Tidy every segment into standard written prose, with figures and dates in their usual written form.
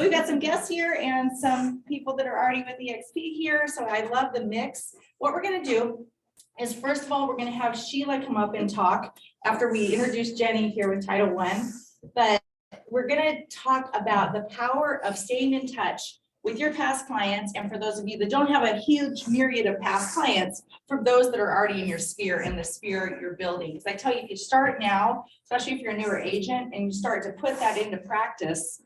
We've got some guests here and some people that are already with EXP here, so I love the mix. What we're gonna do is, first of all, we're gonna have Sheila come up and talk after we introduce Jenny here with Title I. But we're gonna talk about the power of staying in touch with your past clients, and for those of you that don't have a huge myriad of past clients, for those that are already in your sphere and the sphere you're building. Because I tell you, if you start now, especially if you're a newer agent and you start to put that into practice,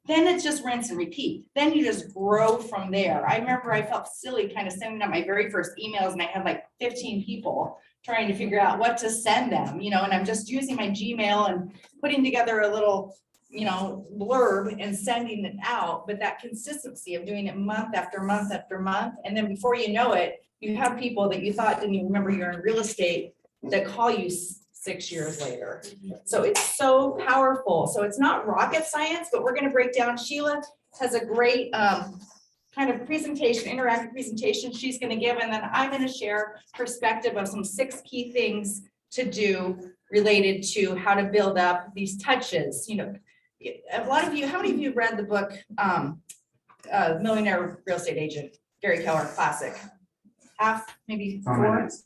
then it's just rinse and repeat. Then you just grow from there. I remember I felt silly kind of sending out my very first emails, and I had like 15 people trying to figure out what to send them, you know, and I'm just using my Gmail and putting together a little, you know, blurb and sending it out. But that consistency of doing it month after month after month, and then before you know it, you have people that you thought didn't even remember you're in real estate that call you 6 years later. So it's so powerful. So it's not rocket science, but we're going to break down. Sheila has a great kind of presentation, interactive presentation she's going to give, and then I'm going to share perspective of some 6 key things to do related to how to build up these touches. You know, a lot of you, how many of you read the book Millionaire Real Estate Agent, Gary Keller, classic? Half, maybe 4. Well, it's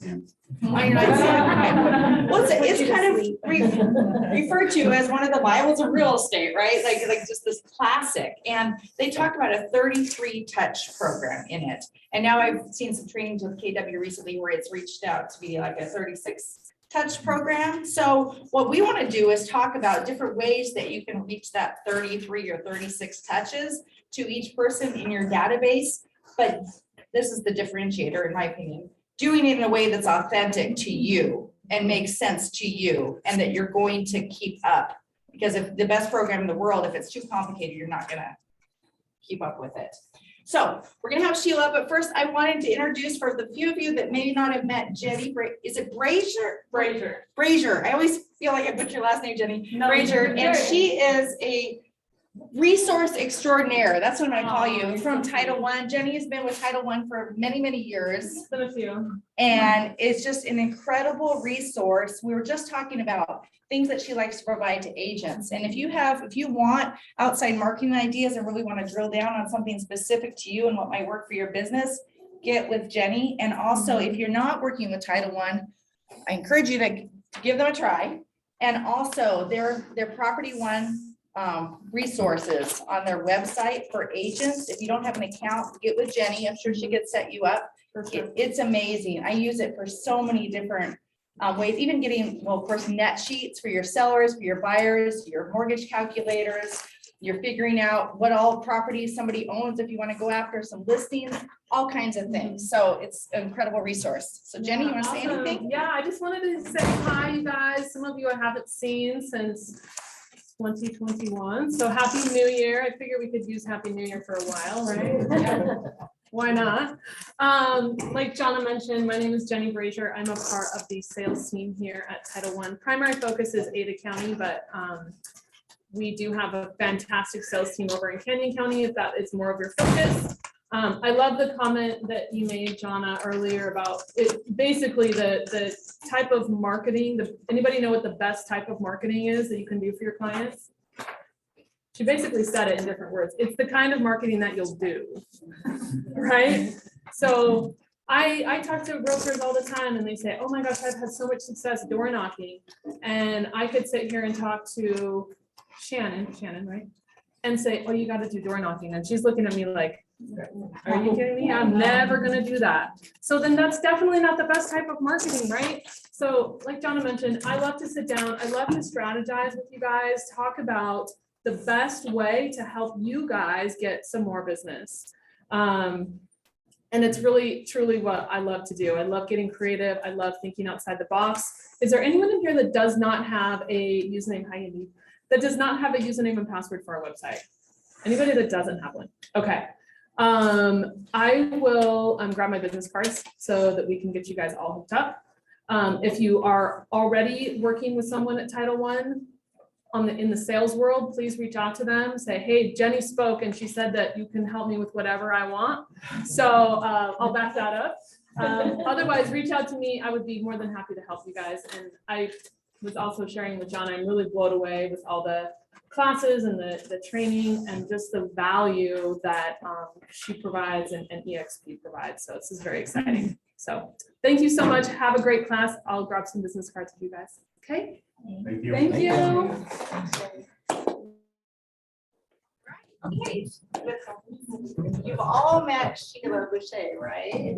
kind of referred to as one of the Bibles of real estate, right? Like just this classic. And they talked about a 33 touch program in it. And now I've seen some trainings with KW recently where it's reached out to be like a 36 touch program. So what we want to do is talk about different ways that you can reach that 33 or 36 touches to each person in your database. But this is the differentiator, in my opinion, doing it in a way that's authentic to you and makes sense to you, and that you're going to keep up. Because if the best program in the world, if it's too complicated, you're not going to keep up with it. So we're going to have Sheila, but first I wanted to introduce, for the few of you that may not have met Jenny, is it Brazier? Brazier. I always feel like I butchered your last name, Jenny. No, Brazier, and she is a resource extraordinaire. That's what I'm going to call you, from Title I. Jenny has been with Title I for many, many years. It's been a few. And it's just an incredible resource. We were just talking about things that she likes to provide to agents. And if you want outside marketing ideas and really want to drill down on something specific to you and what might work for your business, get with Jenny. And also, if you're not working with Title I encourage you to give them a try. And also their Property One resources on their website for agents. If you don't have an account, get with Jenny. I'm sure she could set you up. It's amazing. I use it for so many different ways, even getting, well, of course, net sheets for your sellers, for your buyers, your mortgage calculators. You're figuring out what all properties somebody owns if you want to go after some listings, all kinds of things. So it's an incredible resource. So Jenny, you want to say anything? Yeah, I just wanted to say hi, you guys. Some of you I haven't seen since 2021. So happy New Year. I figure we could use Happy New Year for a while, right? Why not? Like Jonna mentioned, my name is Jenny Brazier. I'm a part of the sales team here at Title I. Primary focus is Ada County, but we do have a fantastic sales team over in Canyon County if that is more of your focus. I love the comment that you made, Jonna, earlier about it. Basically, the type of marketing. Anybody know what the best type of marketing is that you can do for your clients? She basically said it in different words. It's the kind of marketing that you'll do, right? So I talk to realtors all the time, and they say, "Oh my gosh, I've had so much success door knocking," and I could sit here and talk to Shannon, right? And say, "Oh, you got to do door knocking," and she's looking at me like, "Are you kidding me? I'm never going to do that." So then that's definitely not the best type of marketing, right? So like Jonna mentioned, I love to sit down. I love to strategize with you guys, talk about the best way to help you guys get some more business. And it's really, truly what I love to do. I love getting creative. I love thinking outside the box. Is there anyone in here that does not have a username? Hi, Andy. That does not have a username and password for our website? Anybody that doesn't have one? Okay. I will grab my business cards so that we can get you guys all hooked up. If you are already working with someone at Title I in the sales world, please reach out to them. Say, "Hey, Jenny spoke and she said that you can help me with whatever I want." So I'll back that up. Otherwise, reach out to me. I would be more than happy to help you guys. And was also sharing with Jonna, I'm really blown away with all the classes and the training and just the value that she provides and EXP provides. So this is very exciting. So thank you so much. Have a great class. I'll grab some business cards with you guys. Okay. Thank you. Thank you. Okay. You've all met Sheila Bueche, right?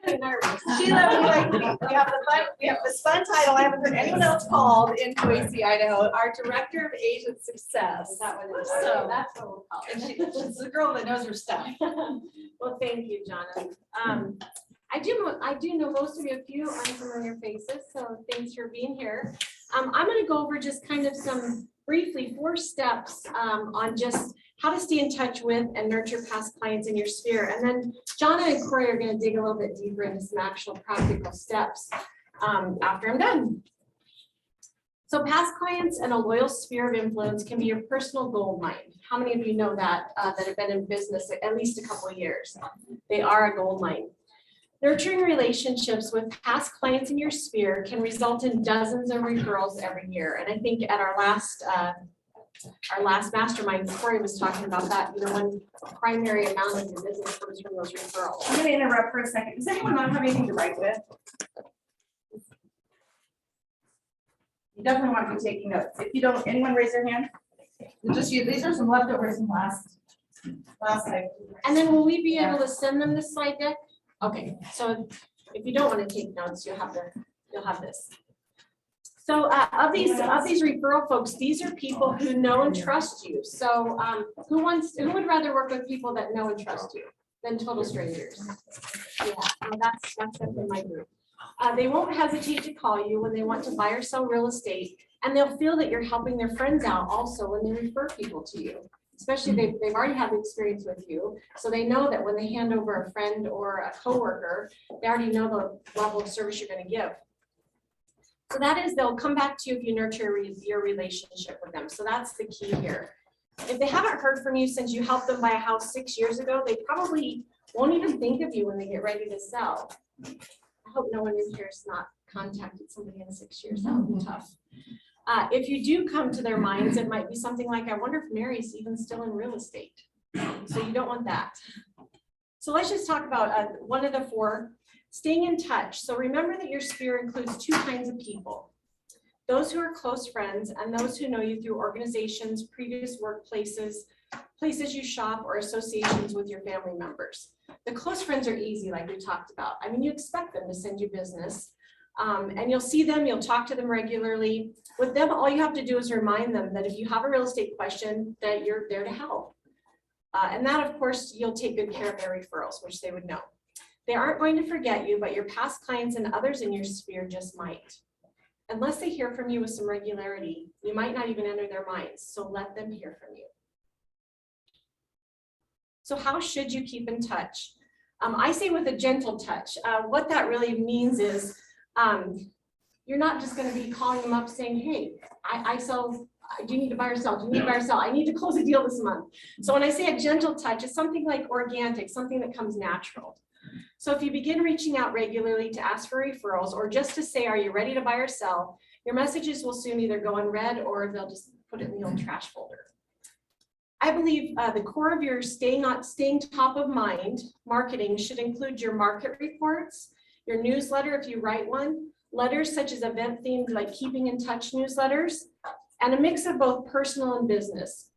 Sheila, we have this fun title I haven't heard anyone else called in Boise, Idaho, our Director of Asian Success. Is that what it is? So- That's what we'll call And it. she's the girl that knows her stuff. Well, thank you, Jonna. I do know most of you, a few unfamiliar faces, so thanks for being here. I'm gonna go over just kind of briefly 4 steps on just how to stay in touch with and nurture past clients in your sphere. And then Jonna and Corey are gonna dig a little bit deeper into some actual practical steps after I'm done. So past clients and a loyal sphere of influence can be your personal gold mine. How many of you know that, that have been in business at least a couple of years? They are a gold mine. Nurturing relationships with past clients in your sphere can result in dozens of referrals every year. And I think at our last mastermind, Corey was talking about that, you know, one primary amount of your business comes from those referrals. I'm gonna interrupt for a second. Does anyone not have anything to write with? You definitely want to be taking notes. If you don't, anyone raise their hand? Just you, these are some leftovers from last night. And then will we be able to send them the slide deck? Okay, so if you don't want to take notes, you'll have this. So of these referral folks, these are people who know and trust you. So who would rather work with people that know and trust you than total strangers? Yeah, well, that's definitely my group. They won't hesitate to call you when they want to buy or sell real estate, and they'll feel that you're helping their friends out also when they refer people to you. Especially they've already had the experience with you, so they know that when they hand over a friend or a coworker, they already know the level of service you're going to give. So that is, they'll come back to you if you nurture your relationship with them. So that's the key here. If they haven't heard from you since you helped them buy a house 6 years ago, they probably won't even think of you when they get ready to sell. I hope no one in here has not contacted somebody in 6 years. That would be tough. If you do come to their minds, it might be something like, I wonder if Mary's even still in real estate. So you don't want that. So let's just talk about one of the 4, staying in touch. So remember that your sphere includes 2 kinds of people. Those who are close friends and those who know you through organizations, previous workplaces, places you shop, or associations with your family members. The close friends are easy, like we talked about. I mean, you expect them to send you business. And you'll see them, you'll talk to them regularly. With them, all you have to do is remind them that if you have a real estate question, that you're there to help. And that, of course, you'll take good care of their referrals, which they would know. They aren't going to forget you, but your past clients and others in your sphere just might. Unless they hear from you with some regularity, you might not even enter their minds, so let them hear from you. So how should you keep in touch? I say with a gentle touch. What that really means is, you're not just going to be calling them up saying, hey, I sell, do you need to buy or sell? Do you need to buy or sell? I need to close a deal this month. So when I say a gentle touch, it's something like organic, something that comes natural. So if you begin reaching out regularly to ask for referrals or just to say, are you ready to buy or sell? Your messages will soon either go unread or they'll just put it in the old trash folder. I believe the core of your staying top of mind marketing should include your market reports, your newsletter if you write one, letters such as event themed like keeping in touch newsletters, and a mix of both personal and business.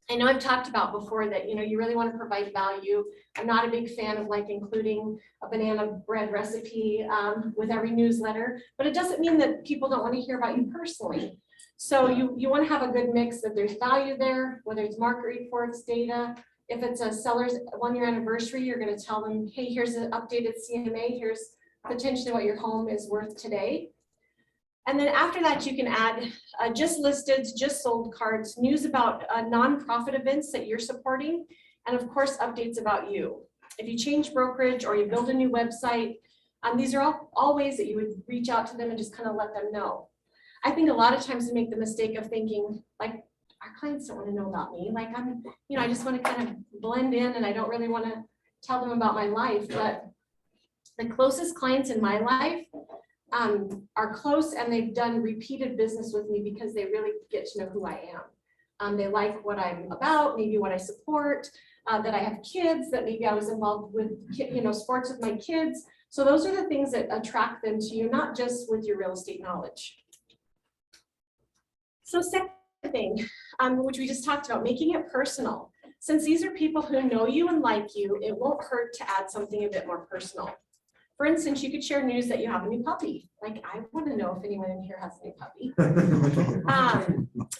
I know I've talked about before that, you know, you really want to provide value. I'm not a big fan of like including a banana bread recipe with every newsletter, but it doesn't mean that people don't want to hear about you personally. So you want to have a good mix that there's value there, whether it's market reports, data. If it's a seller's 1-year anniversary, you're going to tell them, hey, here's an updated CMA, here's potentially what your home is worth today. And then after that, you can add just listed, just sold cards, news about nonprofit events that you're supporting, and of course, updates about you. If you change brokerage or you build a new website, these are all ways that you would reach out to them and just kind of let them know. I think a lot of times we make the mistake of thinking like, our clients don't want to know about me. Like I just want to kind of blend in and I don't really want to tell them about my life, but the closest clients in my life are close and they've done repeated business with me because they really get to know who I am. They like what I'm about, maybe what I support, that I have kids, that maybe I was involved with, sports with my kids. So those are the things that attract them to you, not just with your real estate knowledge. So second thing, which we just talked about, making it personal. Since these are people who know you and like you, it won't hurt to add something a bit more personal. For instance, you could share news that you have a new puppy. Like, I want to know if anyone in here has a new puppy.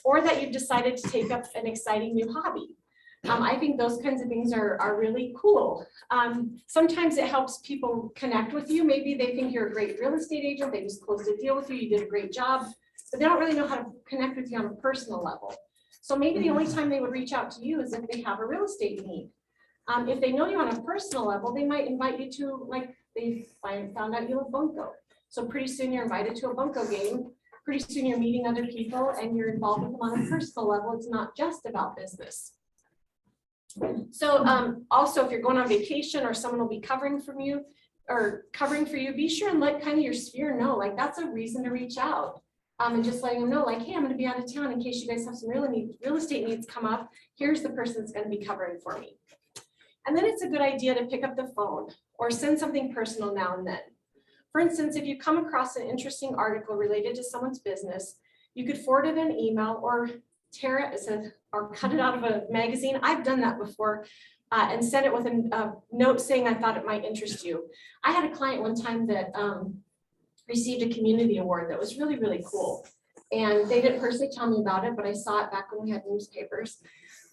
Or that you've decided to take up an exciting new hobby. I think those kinds of things are really cool. Sometimes it helps people connect with you. Maybe they think you're a great real estate agent. They just closed a deal with you. You did a great job, but they don't really know how to connect with you on a personal level. So maybe the only time they would reach out to you is if they have a real estate need. If they know you on a personal level, they might invite you to, like, they found out you love bunco. So pretty soon you're invited to a bunco game. Pretty soon you're meeting other people and you're involved with them on a personal level. It's not just about business. So also, if you're going on vacation or someone will be covering for you, be sure and let kind of your sphere know, like, that's a reason to reach out. And just letting them know, like, hey, I'm going to be out of town in case you guys have some real estate needs come up. Here's the person that's going to be covering for me. And then it's a good idea to pick up the phone or send something personal now and then. For instance, if you come across an interesting article related to someone's business, you could forward it an email or tear it or cut it out of a magazine. I've done that before and sent it with a note saying I thought it might interest you. I had a client one time that received a community award that was really, really cool. And they didn't personally tell me about it, but I saw it back when we had newspapers.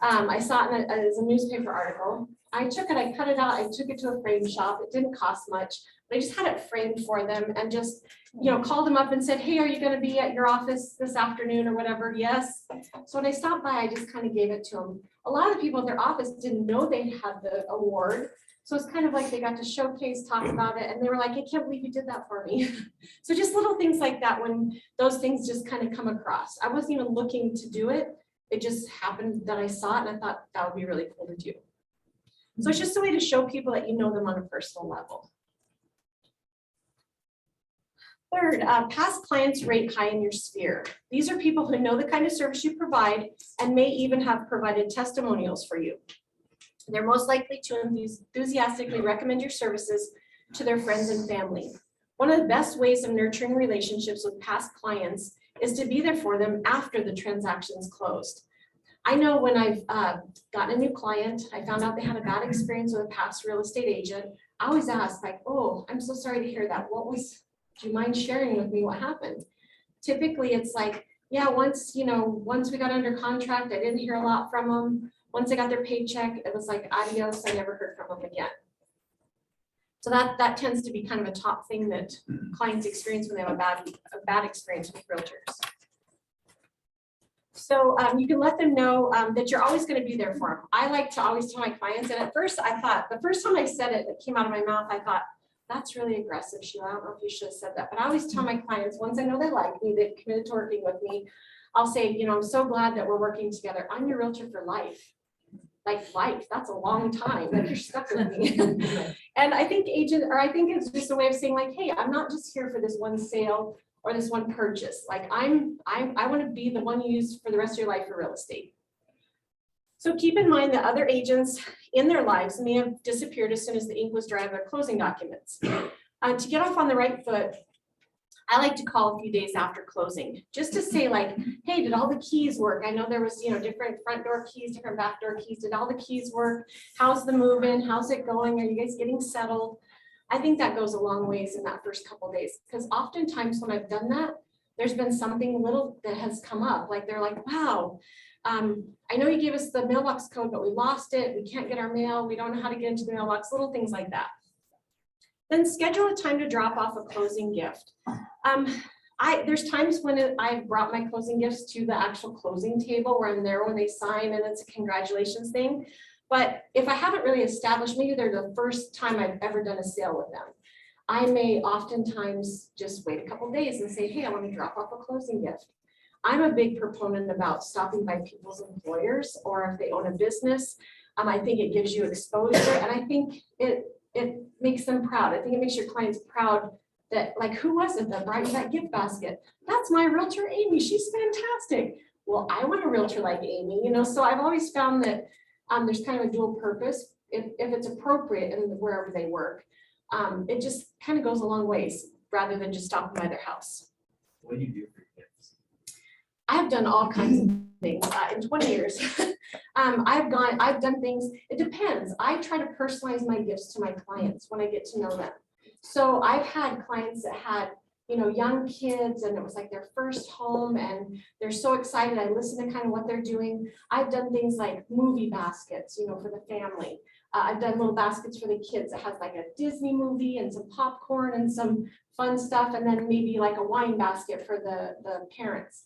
I saw it as a newspaper article. I took it, I cut it out, I took it to a frame shop. It didn't cost much, but I just had it framed for them and just, called them up and said, hey, are you going to be at your office this afternoon or whatever? Yes. So when I stopped by, I just kind of gave it to them. A lot of the people at their office didn't know they had the award. So it's kind of like they got to showcase, talk about it, and they were like, I can't believe you did that for me. So just little things like that, when those things just kind of come across. I wasn't even looking to do it. It just happened that I saw it and I thought that would be really cool to do. So it's just a way to show people that you know them on a personal level. Third, past clients rate high in your sphere. These are people who know the kind of service you provide and may even have provided testimonials for you. They're most likely to enthusiastically recommend your services to their friends and family. One of the best ways of nurturing relationships with past clients is to be there for them after the transaction's closed. I know when I've gotten a new client, I found out they had a bad experience with a past real estate agent. I always ask, like, oh, I'm so sorry to hear that. Do you mind sharing with me what happened? Typically it's like, yeah, once we got under contract, I didn't hear a lot from them. Once I got their paycheck, it was like, adios, I never heard from them again. So that tends to be kind of a top thing that clients experience when they have a bad experience with realtors. So you can let them know that you're always going to be there for them. I like to always tell my clients, and at first I thought, the first time I said it, it came out of my mouth, I thought, that's really aggressive, Sheila. I don't know if you should have said that, but I always tell my clients, once I know they like me, they've committed to working with me, I'll say, I'm so glad that we're working together. I'm your realtor for life. Like life, that's a long time. Like, you're stuck with me. And I think it's just a way of saying, like, hey, I'm not just here for this one sale or this one purchase. Like, I want to be the one you use for the rest of your life for real estate. So keep in mind that other agents in their lives may have disappeared as soon as the ink was dry on their closing documents. To get off on the right foot, I like to call a few days after closing, just to say, like, hey, did all the keys work? I know there was, different front door keys, different back door keys. Did all the keys work? How's the move-in? How's it going? Are you guys getting settled? I think that goes a long ways in that first couple of days, because oftentimes when I've done that, there's been something little that has come up. Like, they're like, wow, I know you gave us the mailbox code, but we lost it. We can't get our mail. We don't know how to get into the mailbox, little things like that. Then schedule a time to drop off a closing gift. There's times when I've brought my closing gifts to the actual closing table where I'm there when they sign and it's a congratulations thing. But if I haven't really established, maybe they're the first time I've ever done a sale with them, I may oftentimes just wait a couple days and say, hey, I want to drop off a closing gift. I'm a big proponent about stopping by people's employers, or if they own a business. I think it gives you exposure, and I think it makes them proud. I think it makes your clients proud that, like, who was it that brought you that gift basket? That's my realtor, Amy. She's fantastic. Well, I want a realtor like Amy, you know, so I've always found that there's kind of a dual purpose if it's appropriate and wherever they work. It just kind of goes a long ways rather than just stopping by their house. What do you do for your gifts? I've done all kinds of things in 20 years. I've done things, it depends. I try to personalize my gifts to my clients when I get to know them. So I've had clients that had, you know, young kids and it was like their first home and they're so excited. I listen to kind of what they're doing. I've done things like movie baskets, you know, for the family. I've done little baskets for the kids that has like a Disney movie and some popcorn and some fun stuff. And then maybe like a wine basket for the parents.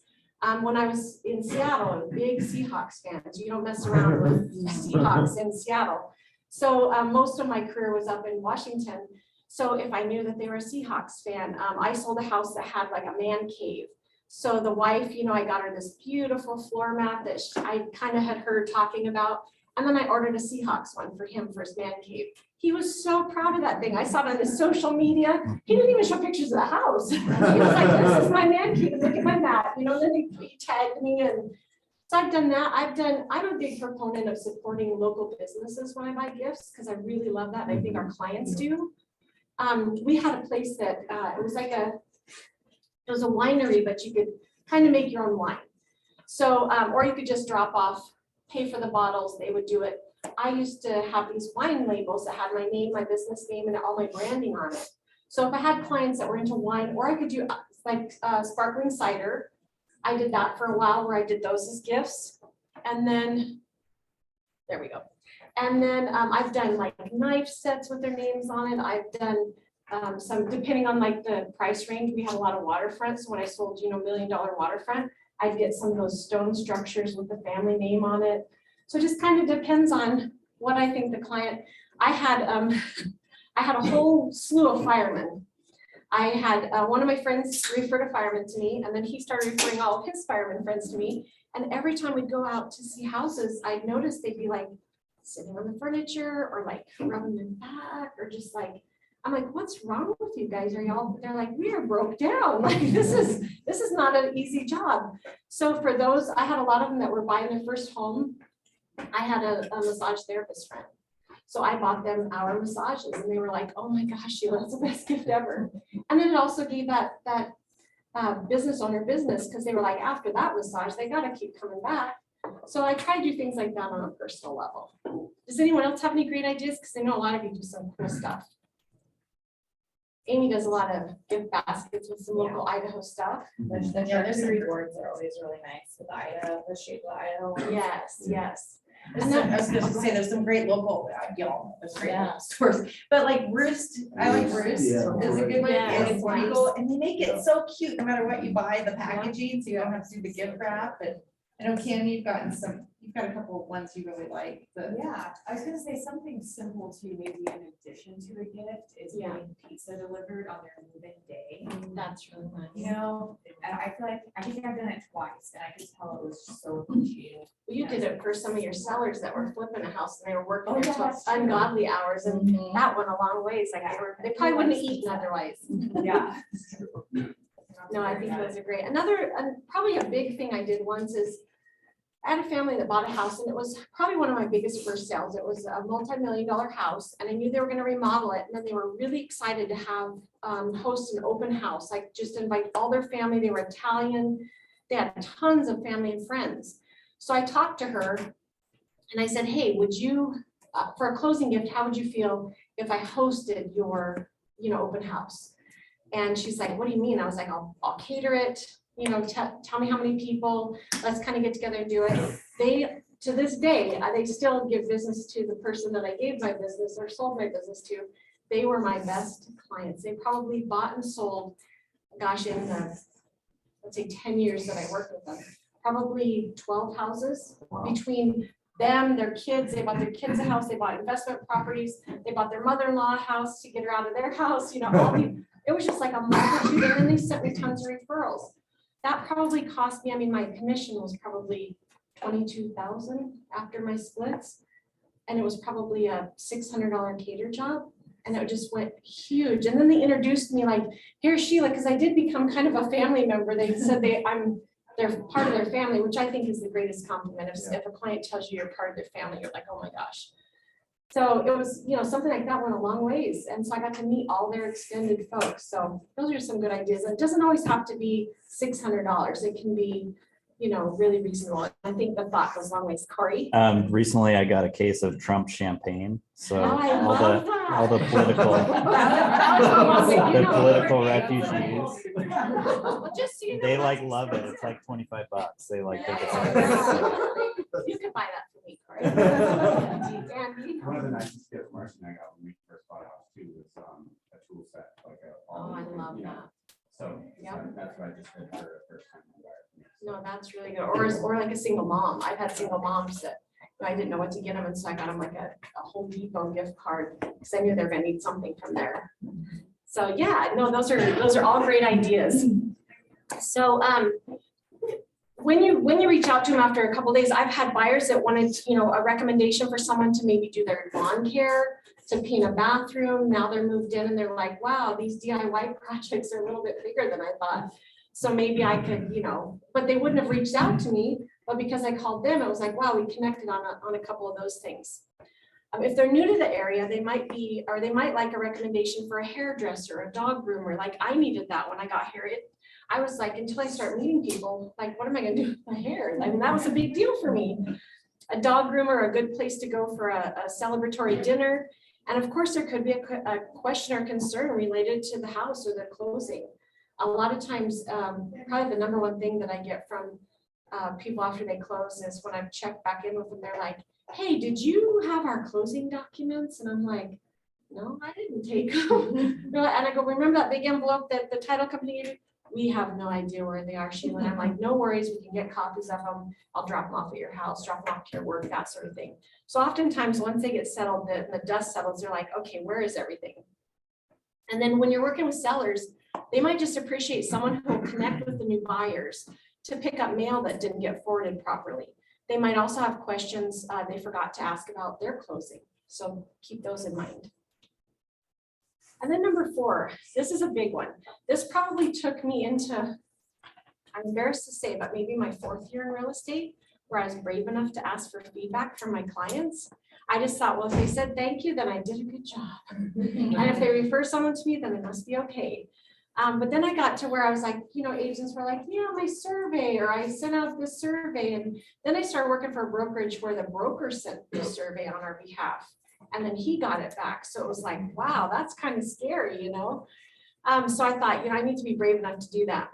When I was in Seattle, I'm a big Seahawks fan. You don't mess around with Seahawks in Seattle. So most of my career was up in Washington. So if I knew that they were a Seahawks fan, I sold a house that had like a man cave. So the wife, you know, I got her this beautiful floor mat that I kind of had heard talking about. And then I ordered a Seahawks one for him for his man cave. He was so proud of that thing. I saw it on his social media. He didn't even show pictures of the house. He was like, this is my man cave. Look at my mat. You know, then he tagged me. And so I've done that. I'm a big proponent of supporting local businesses when I buy gifts because I really love that. And I think our clients do. We had a place that it was a winery, but you could kind of make your own wine. So, or you could just drop off, pay for the bottles, they would do it. I used to have these wine labels that had my name, my business name, and all my branding on it. So if I had clients that were into wine, or I could do like sparkling cider, I did that for a while where I did those as gifts. And then, there we go. And then I've done like knife sets with their names on it. I've done some, depending on like the price range, we have a lot of waterfronts. So when I sold, you know, $1 million waterfront, I'd get some of those stone structures with the family name on it. So it just kind of depends on what I think the client, I had a whole slew of firemen. I had one of my friends referred a fireman to me, and then he started referring all of his fireman friends to me. And every time we'd go out to see houses, I'd notice they'd be like sitting on the furniture or like rubbing their back or just like, I'm like, what's wrong with you guys? Are y'all, they're like, we are broke down. Like, this is not an easy job. So for those, I had a lot of them that were buying their first home. I had a massage therapist friend. So I bought them our massages and they were like, oh my gosh, Sheila, that's the best gift ever. And then it also gave that business owner business because they were like, after that massage, they got to keep coming back. So I try to do things like that on a personal level. Does anyone else have any great ideas? Because I know a lot of you do some cool stuff. Amy does a lot of gift baskets with some local Idaho stuff. The charcuterie boards are always really nice with Idaho, the Sheila, Idaho. Yes, yes. And I was gonna say, there's some great local, there's great Yeah. local stores, but like Roost, I like Roost, is Yeah. a good one, Yes, and it's nice. legal, and they make it so cute, no matter what you buy, the packaging, so you don't have to do the gift wrap, and I know Kim, you've got a couple of ones you really like, but. Yeah, I was gonna say something simple too, maybe in addition to a gift is Yeah. getting pizza delivered on their move-in day. That's really nice. You know, and I feel like, I think I've done it twice and I could tell it was just so appreciated. You did it for some of your sellers that were flipping a house and they were working Oh, there yeah, till that's true. ungodly hours and Mhm. that went a long ways. Like they probably wouldn't have eaten otherwise. Yeah. No, I think those are great. Another, probably a big thing I did once is I had a family that bought a house and it was probably one of my biggest first sales. It was a multi-million-dollar house and I knew they were gonna remodel it. And then they were really excited to have, host an open house, like just invite all their family. They were Italian. They had tons of family and friends. So I talked to her and I said, hey, would you, for a closing gift, how would you feel if I hosted your, open house? And she's like, what do you mean? I was like, I'll cater it. Tell me how many people, let's kind of get together and do it. They, to this day, they still give business to the person that I gave my business or sold my business to. They were my best clients. They probably bought and sold, gosh, in the, let's say 10 years that I worked with them, probably 12 houses between them, their kids. They bought their kids a house, they bought investment properties, they bought their mother-in-law a house to get her out of their house, it was just like a multitude, and then they sent me tons of referrals. That probably cost me, my commission was probably $22,000 after my splits. And it was probably a $600 cater job. And it just went huge. And then they introduced me like, here's Sheila, because I did become kind of a family member. They said they're part of their family, which I think is the greatest compliment. If a client tells you you're part of their family, you're like, oh my gosh. So it was, something like that went a long ways. And so I got to meet all their extended folks. So those are some good ideas. And it doesn't always have to be $600. It can be, really reasonable. I think the thought goes a long ways. Corey? Recently I got a case of Trump champagne, so Oh, I all love the, that. all the political, That was almost like, the political refugees, Well, just so you know, they that's- love it. It's like $25. They think it's You could buy that for me, Corey. Andy? One of the nicest gifts Marcy and I got when we first bought a house too was a tool set, like a. Oh, I love that. So Yep. that's what I just did for the first time. No, that's really good. Or like a single mom. I've had single moms that I didn't know what to get them, and so I got them like a Home Depot gift card because I knew they were gonna need something from there. So yeah, no, those are all great ideas. So when you reach out to them after a couple days, I've had buyers that wanted, a recommendation for someone to maybe do their lawn care, to paint a bathroom. Now they're moved in and they're like, wow, these DIY projects are a little bit bigger than I thought. So maybe I could, but they wouldn't have reached out to me, but because I called them, it was like, wow, we connected on a couple of those things. If they're new to the area, they might like a recommendation for a hairdresser, a dog groomer. Like I needed that when I got here. I was like, until I start meeting people, like, what am I gonna do with my hair? I mean, that was a big deal for me. A dog groomer, a good place to go for a celebratory dinner. And of course, there could be a question or concern related to the house or the closing. A lot of times, probably the number one thing that I get from people after they close is when I've checked back in with them, they're like, hey, did you have our closing documents? And I'm like, no, I didn't take them. And I go, remember that big envelope that the title company gave you? We have no idea where they are, Sheila. And I'm like, no worries, we can get copies of them. I'll drop them off at your house, drop them off to your work, that sort of thing. So oftentimes, once they get settled, the dust settles, they're like, okay, where is everything? And then when you're working with sellers, they might just appreciate someone who will connect with the new buyers to pick up mail that didn't get forwarded properly. They might also have questions they forgot to ask about their closing. So keep those in mind. And then number 4, this is a big one. This probably took me into, I'm embarrassed to say, but maybe my 4th year in real estate, where I was brave enough to ask for feedback from my clients. I just thought, well, if they said thank you, then I did a good job. And if they refer someone to me, then it must be okay. But then I got to where I was like, agents were like, yeah, my survey, or I sent out this survey. And then I started working for a brokerage where the broker sent the survey on our behalf. And then he got it back. So it was like, wow, that's kind of scary, So I thought, I need to be brave enough to do that.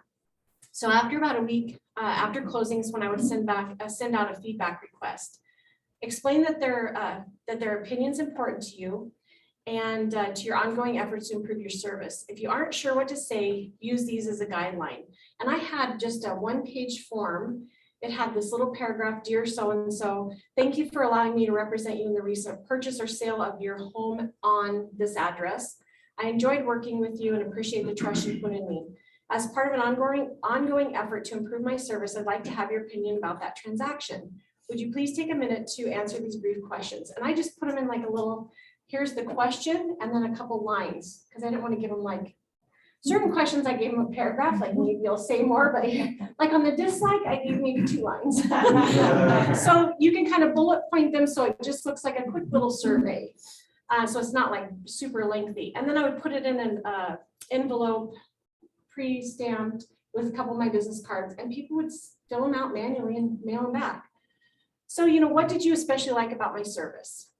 So after about a week, after closings, when I would send out a feedback request, explain that their opinion's important to you and to your ongoing efforts to improve your service. If you aren't sure what to say, use these as a guideline. And I had just a 1-page form. It had this little paragraph, dear so-and-so, thank you for allowing me to represent you in the recent purchase or sale of your home on this address. I enjoyed working with you and appreciate the trust you put in me. As part of an ongoing effort to improve my service, I'd like to have your opinion about that transaction. Would you please take a minute to answer these brief questions? And I just put them in like a little, here's the question, and then a couple lines, because I didn't want to give them like certain questions. I gave them a paragraph, like maybe you'll say more, but like on the dislike, I gave maybe 2 lines. So you can kind of bullet point them so it just looks like a quick little survey. So it's not like super lengthy. And then I would put it in an envelope, pre-stamped with a couple of my business cards, and people would fill them out manually and mail them back. So, what did you especially like about my service?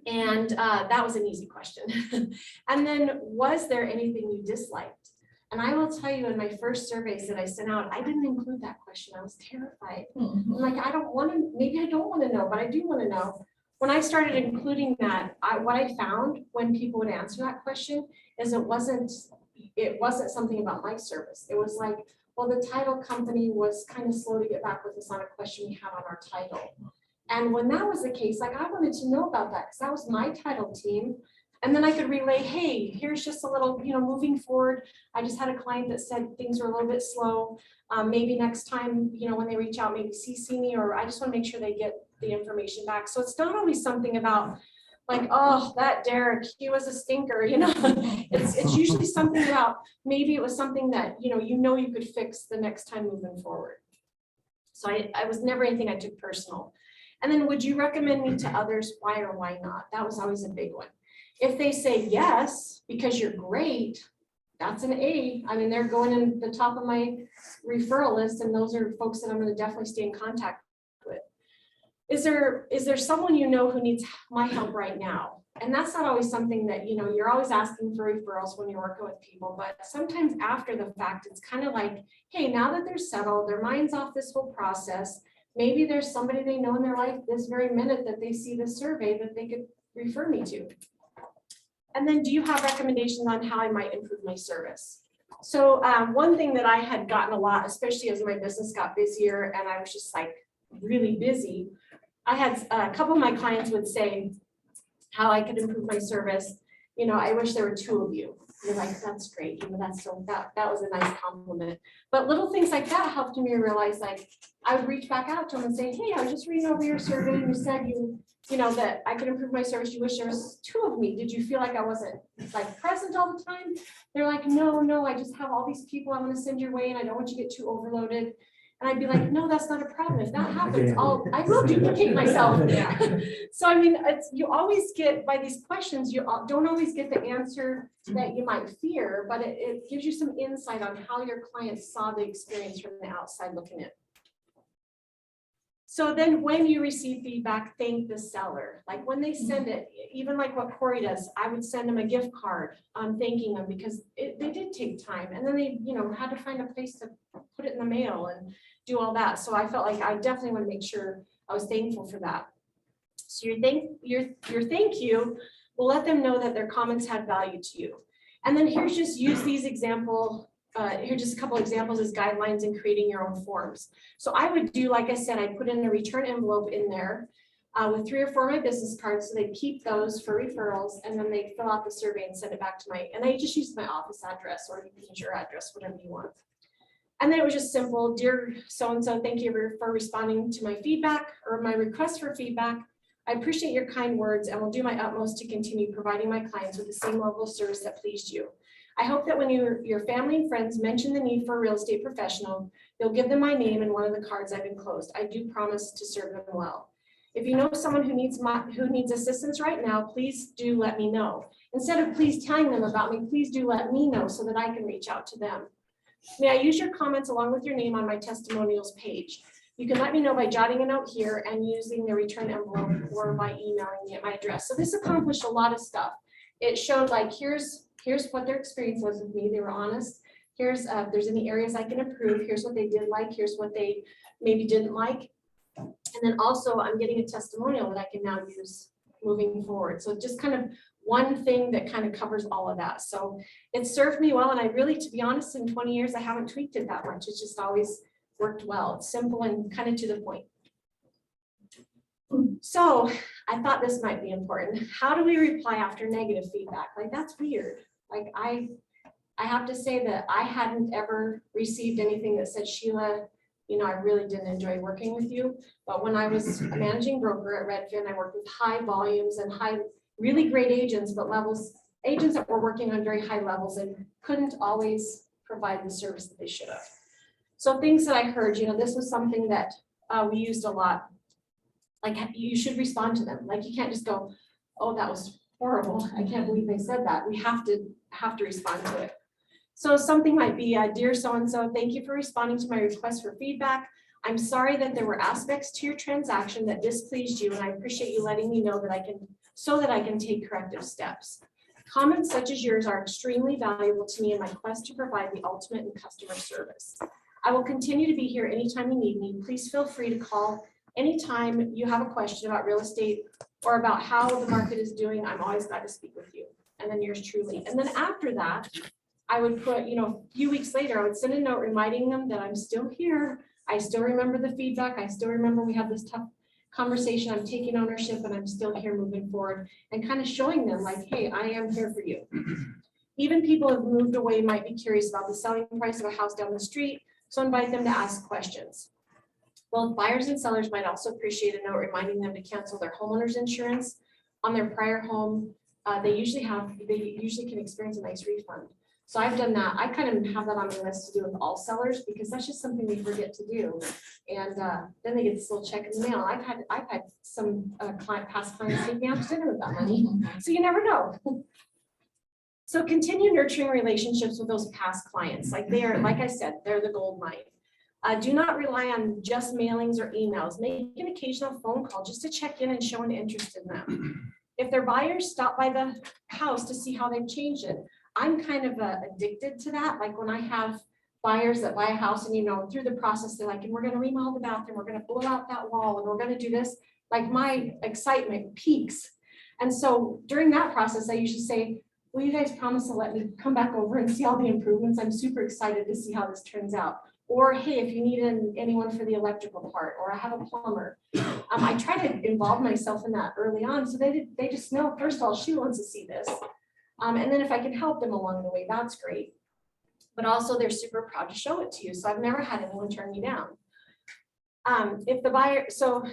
And that was an easy question. And then, was there anything you disliked? And I will tell you, in my first surveys that I sent out, I didn't include that question. I was terrified. I'm like, I don't want to, maybe I don't want to know, but I do want to know. When I started including that, what I found when people would answer that question is it wasn't something about my service. It was like, well, the title company was kind of slow to get back with us on a question we had on our title. And when that was the case, like I wanted to know about that because that was my title team. And then I could relay, hey, here's just a little, moving forward. I just had a client that said things were a little bit slow. Maybe next time, when they reach out, maybe CC me, or I just want to make sure they get the information back. So it's not always something about like, oh, that Derek, he was a stinker, you know? It's usually something about, maybe it was something that, you could fix the next time moving forward. So I was never anything I took personal. And then would you recommend me to others? Why or why not? That was always a big one. If they say yes, because you're great, that's an A. I mean, they're going in the top of my referral list, and those are folks that I'm going to definitely stay in contact with. Is there someone who needs my help right now? And that's not always something that, you're always asking for referrals when you're working with people, but sometimes after the fact, it's kind of like, hey, now that they're settled, their mind's off this whole process, maybe there's somebody they know in their life this very minute that they see this survey that they could refer me to. And then, do you have recommendations on how I might improve my service? So one thing that I had gotten a lot, especially as my business got busier and I was just like really busy, I had a couple of my clients would say how I could improve my service. I wish there were 2 of you. You're like, that's great. That's so that was a nice compliment. But little things like that helped me realize, like, I would reach back out to them and say, hey, I was just reading over your survey and you said that I could improve my service. You wish there was 2 of me. Did you feel like I wasn't like present all the time? They're like, no, I just have all these people I want to send your way and I don't want you to get too overloaded. And I'd be like, no, that's not a problem. If that happens, I will duplicate myself. So, I mean, you always get, by these questions, you don't always get the answer that you might fear, but it gives you some insight on how your clients saw the experience from the outside looking in. So then when you receive feedback, thank the seller. Like when they send it, even like what Corey does, I would send them a gift card thanking them because they did take time. And then they, had to find a place to put it in the mail and do all that. So I felt like I definitely want to make sure I was thankful for that. So your thank you will let them know that their comments had value to you. And then here's just use these examples. Here's just a couple examples as guidelines in creating your own forms. So I would do, like I said, I put in a return envelope in there with 3 or 4 of my business cards. So they keep those for referrals and then they fill out the survey and send it back to and I just use my office address, or you can use your address, whatever you want. And then it was just simple, dear so-and-so, thank you for responding to my feedback or my request for feedback. I appreciate your kind words and will do my utmost to continue providing my clients with the same level of service that pleased you. I hope that when your family and friends mention the need for a real estate professional, you'll give them my name and one of the cards I've enclosed. I do promise to serve them well. If you know someone who needs assistance right now, please do let me know. Instead of please telling them about me, please do let me know so that I can reach out to them. May I use your comments along with your name on my testimonials page? You can let me know by jotting a note here and using the return envelope or by emailing me at my address. So this accomplished a lot of stuff. It showed like, here's what their experience was with me. They were honest. Here's if there's any areas I can improve. Here's what they did like. Here's what they maybe didn't like. And then also I'm getting a testimonial that I can now use moving forward. So just kind of one thing that kind of covers all of that. So it served me well. And I really, to be honest, in 20 years, I haven't tweaked it that much. It's just always worked well. It's simple and kind of to the point. So I thought this might be important. How do we reply after negative feedback? Like, that's weird. Like I have to say that I hadn't ever received anything that said, Sheila, I really didn't enjoy working with you. But when I was a managing broker at Redfin, I worked with high volumes and really great agents, but agents that were working on very high levels and couldn't always provide the service that they should have. So things that I heard, this was something that we used a lot. Like, you should respond to them. Like, you can't just go, oh, that was horrible. I can't believe they said that. We have to respond to it. So something might be, dear so-and-so, thank you for responding to my request for feedback. I'm sorry that there were aspects to your transaction that displeased you, and I appreciate you letting me know so that I can take corrective steps. Comments such as yours are extremely valuable to me in my quest to provide the ultimate in customer service. I will continue to be here anytime you need me. Please feel free to call anytime you have a question about real estate or about how the market is doing. I'm always glad to speak with you. And then yours truly. And then after that, I would put, a few weeks later, I would send a note reminding them that I'm still here. I still remember the feedback. I still remember we had this tough conversation. I'm taking ownership and I'm still here moving forward, and kind of showing them like, hey, I am here for you. Even people who have moved away might be curious about the selling price of a house down the street. So invite them to ask questions. Both buyers and sellers might also appreciate a note reminding them to cancel their homeowner's insurance on their prior home, they usually can experience a nice refund. So I've done that. I kind of have that on my list to do with all sellers because that's just something they forget to do. And then they get this little check in the mail. I've had some past clients take me out to dinner with that money. So you never know. So continue nurturing relationships with those past clients. Like I said, they're the gold mine. Do not rely on just mailings or emails. Make an occasional phone call just to check in and show an interest in them. If their buyers stop by the house to see how they've changed it, I'm kind of addicted to that. Like when I have buyers that buy a house and, through the process, they're like, and we're going to remodel the bathroom, we're going to blow out that wall, and we're going to do this. Like my excitement peaks. And so during that process, I usually say, will you guys promise to let me come back over and see all the improvements? I'm super excited to see how this turns out. Or, hey, if you need anyone for the electrical part, or I have a plumber. I try to involve myself in that early on. So they just know, first of all, she wants to see this. And then if I can help them along the way, that's great. But also they're super proud to show it to you. So I've never had anyone turn me down. If the buyer, so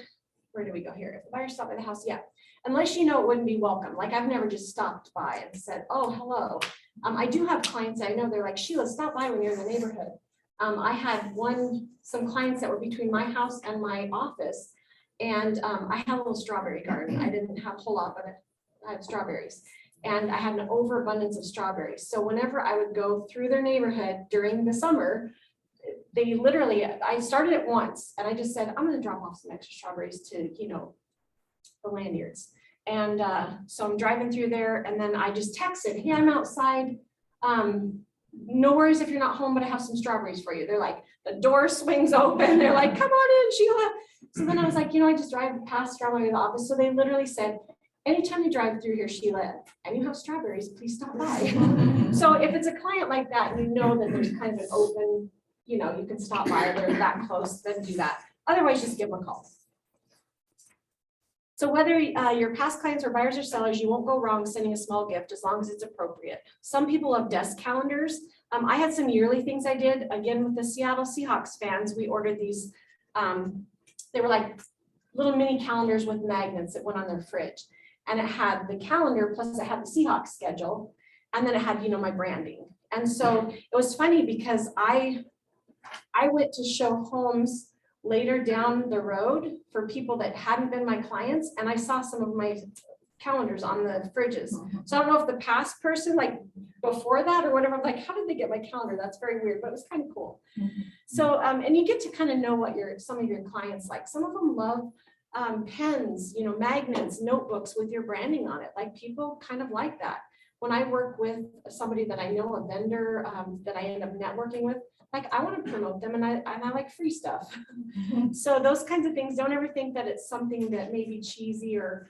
where do we go here? If the buyer stopped by the house, yeah. Unless it wouldn't be welcome. Like I've never just stopped by and said, oh, hello. I do have clients I know, they're like, Sheila, stop by when you're in the neighborhood. I had some clients that were between my house and my office. And I had a little strawberry garden. I didn't have a whole lot, but I had strawberries. And I had an overabundance of strawberries. So whenever I would go through their neighborhood during the summer, they literally, I started it once and I just said, I'm going to drop off some extra strawberries to, the lanyards. And so I'm driving through there and then I just texted, hey, I'm outside. No worries if you're not home, but I have some strawberries for you. They're like, the door swings open. They're like, come on in, Sheila. So then I was like, I just drive past strawberry office. So they literally said, anytime you drive through here, Sheila, and you have strawberries, please stop by. So if it's a client like that, and that there's kind of an open, you can stop by or they're that close, then do that. Otherwise, just give them a call. So whether your past clients or buyers or sellers, you won't go wrong sending a small gift as long as it's appropriate. Some people have desk calendars. I had some yearly things I did. Again, with the Seattle Seahawks fans, we ordered these. They were like little mini calendars with magnets that went on their fridge. And it had the calendar, plus it had the Seahawks schedule. And then it had, my branding. And so it was funny because I went to show homes later down the road for people that hadn't been my clients. And I saw some of my calendars on the fridges. So I don't know if the past person, like before that or whatever, I'm like, how did they get my calendar? That's very weird, but it was kind of cool. So, and you get to kind of know what some of your clients like. Some of them love pens, magnets, notebooks with your branding on it. Like people kind of like that. When I work with somebody that I know, a vendor that I end up networking with, like I want to promote them and I like free stuff. So those kinds of things, don't ever think that it's something that may be cheesy or,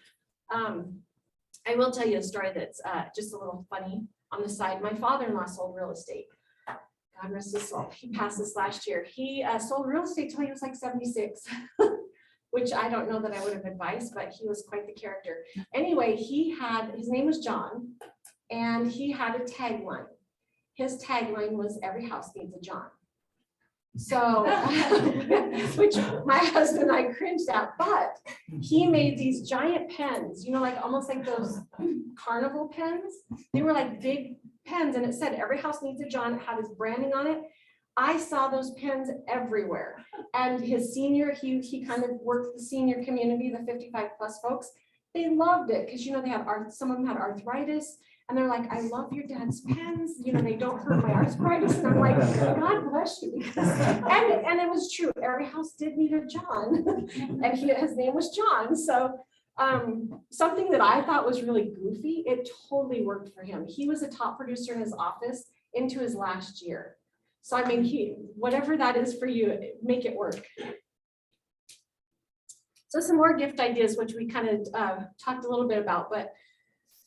I will tell you a story that's just a little funny on the side. My father-in-law sold real estate. God rest his soul. He passed this last year. He sold real estate till he was like 76. Which I don't know that I would have advised, but he was quite the character. Anyway, his name was John, and he had a tagline. His tagline was, every house needs a John. So, which my husband and I cringed at, but he made these giant pens, like almost like those carnival pens. They were like big pens, and it said, every house needs a John. It had his branding on it. I saw those pens everywhere. And his senior, he kind of worked the senior community, the 55 plus folks. They loved it because, they had some of them had arthritis and they're like, I love your dad's pens. They don't hurt my arthritis. And I'm like, God bless you. And it was true. Every house did need a John and his name was John. So something that I thought was really goofy, it totally worked for him. He was a top producer in his office into his last year. So, I mean, whatever that is for you, make it work. So some more gift ideas, which we kind of talked a little bit about, but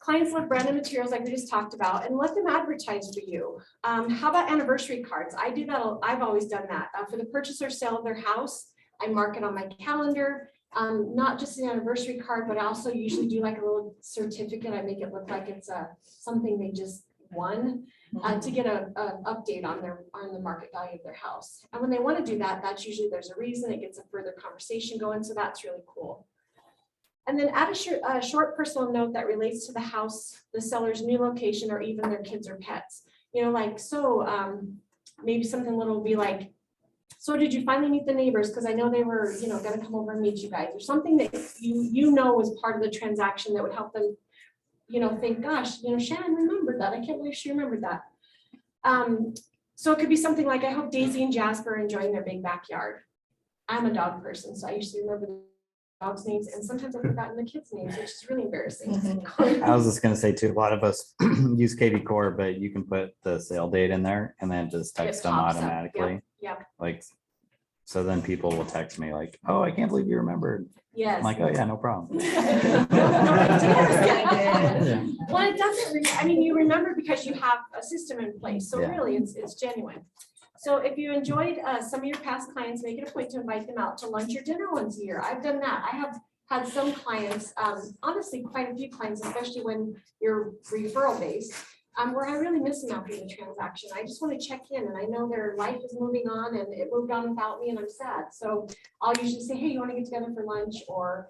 clients love branded materials like we just talked about and let them advertise for you. How about anniversary cards? I do that. I've always done that. For the purchase or sale of their house, I mark it on my calendar. Not just an anniversary card, but I also usually do like a little certificate. I make it look like it's something they just won. To get an update on the market value of their house. And when they want to do that, that's usually there's a reason. It gets a further conversation going. So that's really cool. And then add a short personal note that relates to the house, the seller's new location, or even their kids or pets. You know, like, so maybe something little will be like, so did you finally meet the neighbors? Because I know they were, you know, gonna come over and meet you guys, or something that you know was part of the transaction that would help them, you know, think, gosh, you know, Shannon remembered that. I can't believe she remembered that. So it could be something like, I hope Daisy and Jasper are enjoying their big backyard. I'm a dog person, so I used to remember the dogs' names, and sometimes I've forgotten the kids' names, which is really embarrassing. I was just gonna say too, a lot of us use KV Core, but you can put the sale date in there and then just text them pops up, automatically. Yep. Like, so then people will text me like, oh, I can't believe you remembered. Yes. I'm like, oh yeah, no problem. Well, it doesn't, I mean, you remember because you have a system in place, so Yeah. really, it's genuine. So if you enjoyed some of your past clients, make it a point to invite them out to lunch or dinner once a year. I've done that. I have had some clients, honestly, quite a few clients, especially when you're referral based, where I really miss them after the transaction. I just want to check in, and I know their life is moving on and it moved on without me, and I'm sad. So I'll usually say, hey, you want to get together for lunch, or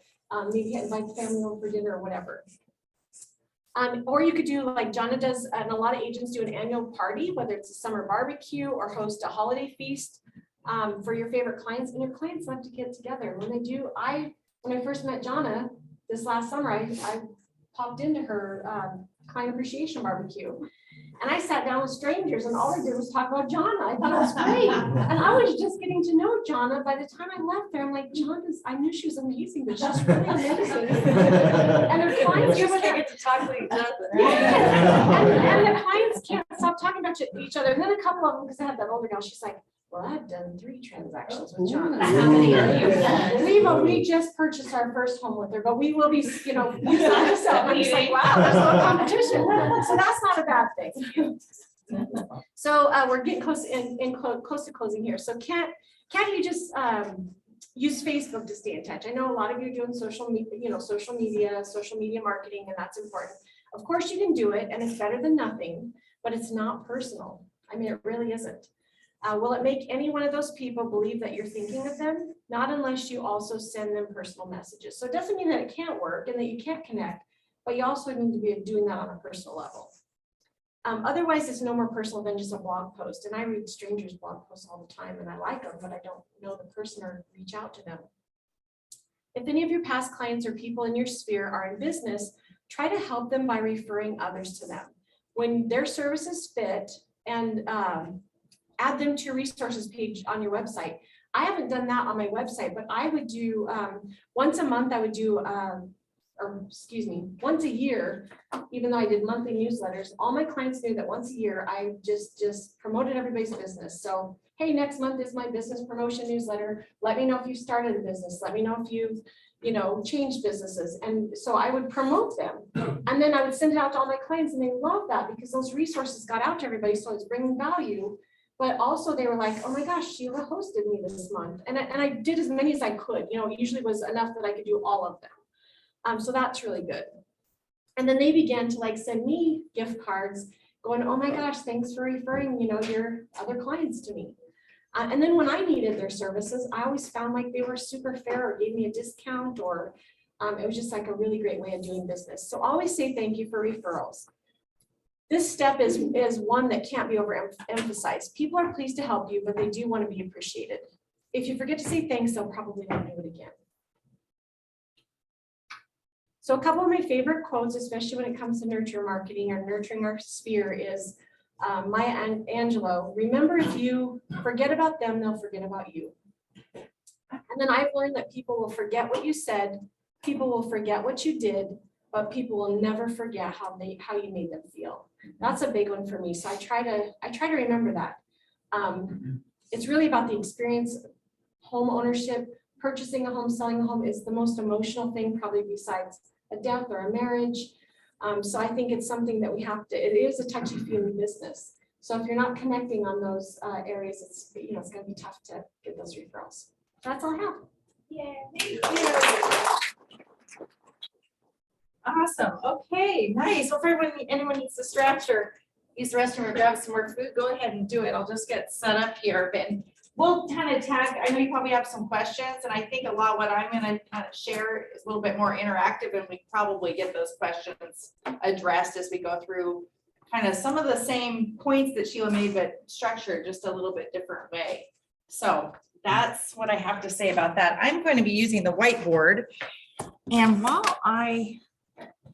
maybe invite the family over for dinner or whatever. Or you could do like Jonna does, and a lot of agents do, an annual party, whether it's a summer barbecue or host a holiday feast for your favorite clients, and your clients love to get together. When they do, when I first met Jonna this last summer, I popped into her client appreciation barbecue. And I sat down with strangers, and all I did was talk about Jonna. I thought it was great. And I was just getting to know Jonna. By the time I left there, I'm like, I knew she was amazing, but she's really amazing. And her clients just can't get to talk to each other. And the clients can't stop talking about each other. And then a couple of them, because I had that older gal, she's like, well, I've done 3 transactions with Jonna. How many have you done? We just purchased our first home with her, but we will be, you know, I'm just like, wow, there's no competition. So that's not a bad thing. So we're getting close close to closing here. So can't you just use Facebook to stay in touch? I know a lot of you are doing social media, social media marketing, and that's important. Of course you can do it, and it's better than nothing, but it's not personal. I mean, it really isn't. Will it make any one of those people believe that you're thinking of them? Not unless you also send them personal messages. So it doesn't mean that it can't work and that you can't connect, but you also need to be doing that on a personal level. Otherwise, it's no more personal than just a blog post. And I read strangers' blog posts all the time, and I like them, but I don't know the person or reach out to them. If any of your past clients or people in your sphere are in business, try to help them by referring others to them. When their services fit, and add them to your resources page on your website. I haven't done that on my website, but I would do once a month, I would do, once a year, even though I did monthly newsletters, all my clients knew that once a year, I just promoted everybody's business. So, hey, next month is my business promotion newsletter. Let me know if you started a business. Let me know if you've, changed businesses. And so I would promote them. And then I would send it out to all my clients, and they loved that because those resources got out to everybody. So it's bringing value. But also they were like, oh my gosh, Sheila hosted me this month. And I did as many as I could, it usually was enough that I could do all of them. So that's really good. And then they began to send me gift cards going, oh my gosh, thanks for referring, your other clients to me. And then when I needed their services, I always found like they were super fair or gave me a discount, or it was just like a really great way of doing business. So always say thank you for referrals. This step is one that can't be overemphasized. People are pleased to help you, but they do want to be appreciated. If you forget to say thanks, they'll probably not do it again. So a couple of my favorite quotes, especially when it comes to nurture marketing or nurturing our sphere, is Maya Angelou. Remember, if you forget about them, they'll forget about you. And then I've learned that people will forget what you said, people will forget what you did, but people will never forget how you made them feel. That's a big one for me. So I try to remember that. It's really about the experience. Home ownership, purchasing a home, selling a home is the most emotional thing, probably besides a death or a marriage. So I think it's something that it is a touchy-feely business. So if you're not connecting on those areas, it's going to be tough to get those referrals. That's all I have. Yeah, thank you. Awesome. Okay, nice. Well, if anyone needs to stretch or use the restroom or grab some more food, go ahead and do it. I'll just get set up here. And we'll kind of tag, I know you probably have some questions, and I think a lot what I'm gonna kind of share is a little bit more interactive, and we probably get those questions addressed as we go through kind of some of the same points that Sheila made, but structured just a little bit different way. So that's what I have to say about that. I'm going to be using the whiteboard. And while I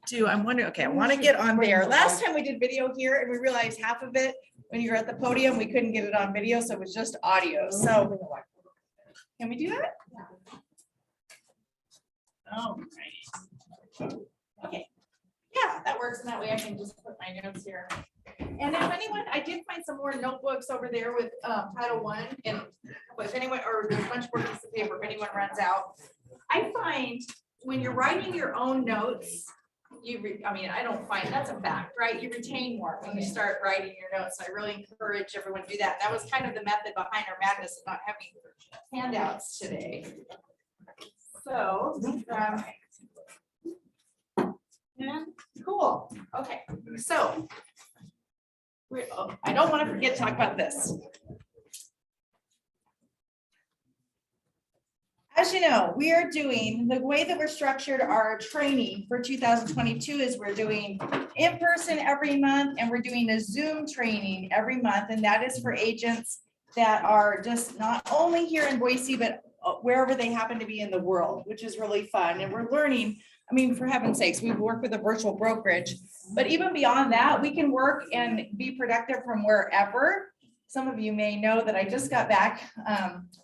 do, I'm wondering, okay, I want to get on there. Last time we did video here and we realized half of it, when you were at the podium, we couldn't get it on video, so it was just audio. So can we do that? Oh, right. Okay. Yeah, that works. And that way I can just put my notes here. And if anyone, I did find some more notebooks over there with Title I, and if anyone, or there's a bunch more pieces of paper, if anyone runs out. I find when you're writing your own notes, I mean, I don't find, that's a fact, right? You retain more when you start writing your notes. I really encourage everyone to do that. That was kind of the method behind our madness of not having handouts today. So, cool. Okay, so I don't want to forget to talk about this. As you know, we are doing, the way that we're structured our training for 2022 is we're doing in person every month, and we're doing a Zoom training every month. And that is for agents that are just not only here in Boise, but wherever they happen to be in the world, which is really fun. And we're learning, I mean, for heaven's sakes, we work with a virtual brokerage, but even beyond that, we can work and be productive from wherever. Some of you may know that I just got back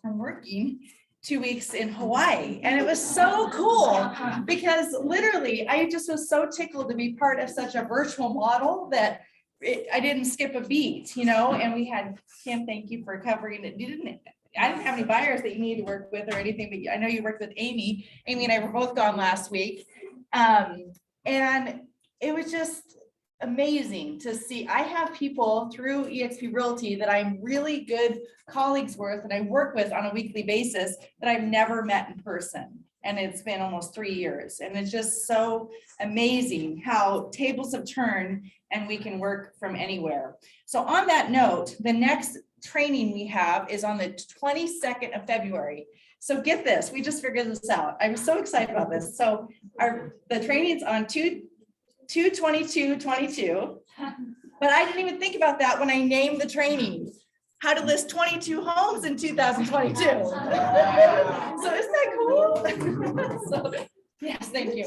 from working 2 weeks in Hawaii, and it was so cool because literally I just was so tickled to be part of such a virtual model that I didn't skip a beat, you know. And we had, Kim, thank you for covering it. I didn't have any buyers that you need to work with or anything, but I know you worked with Amy. Amy and I were both gone last week. And it was just amazing to see. I have people through eXp Realty that I'm really good colleagues with and I work with on a weekly basis that I've never met in person. And it's been almost 3 years. And it's just so amazing how tables have turned and we can work from anywhere. So on that note, the next training we have is on the 22nd of February. So get this, we just figured this out. I'm so excited about this. So the training's on 2/22/22, but I didn't even think about that when I named the training. How to list 22 homes in 2022. So isn't that cool? So, yes, thank you.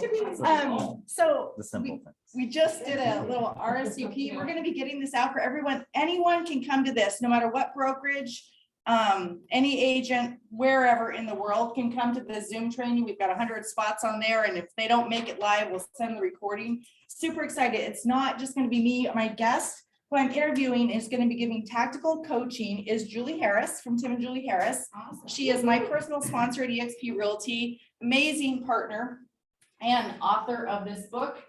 So The simple things. we just did a little RSVP. We're going to be getting this out for everyone. Anyone can come to this, no matter what brokerage, any agent, wherever in the world can come to the Zoom training. We've got 100 spots on there. And if they don't make it live, we'll send the recording. Super excited. It's not just going to be me. My guest who I'm interviewing is going to be giving tactical coaching is Julie Harris from Tim and Julie Harris. Awesome. She is my personal sponsor at eXp Realty, amazing partner and author of this book,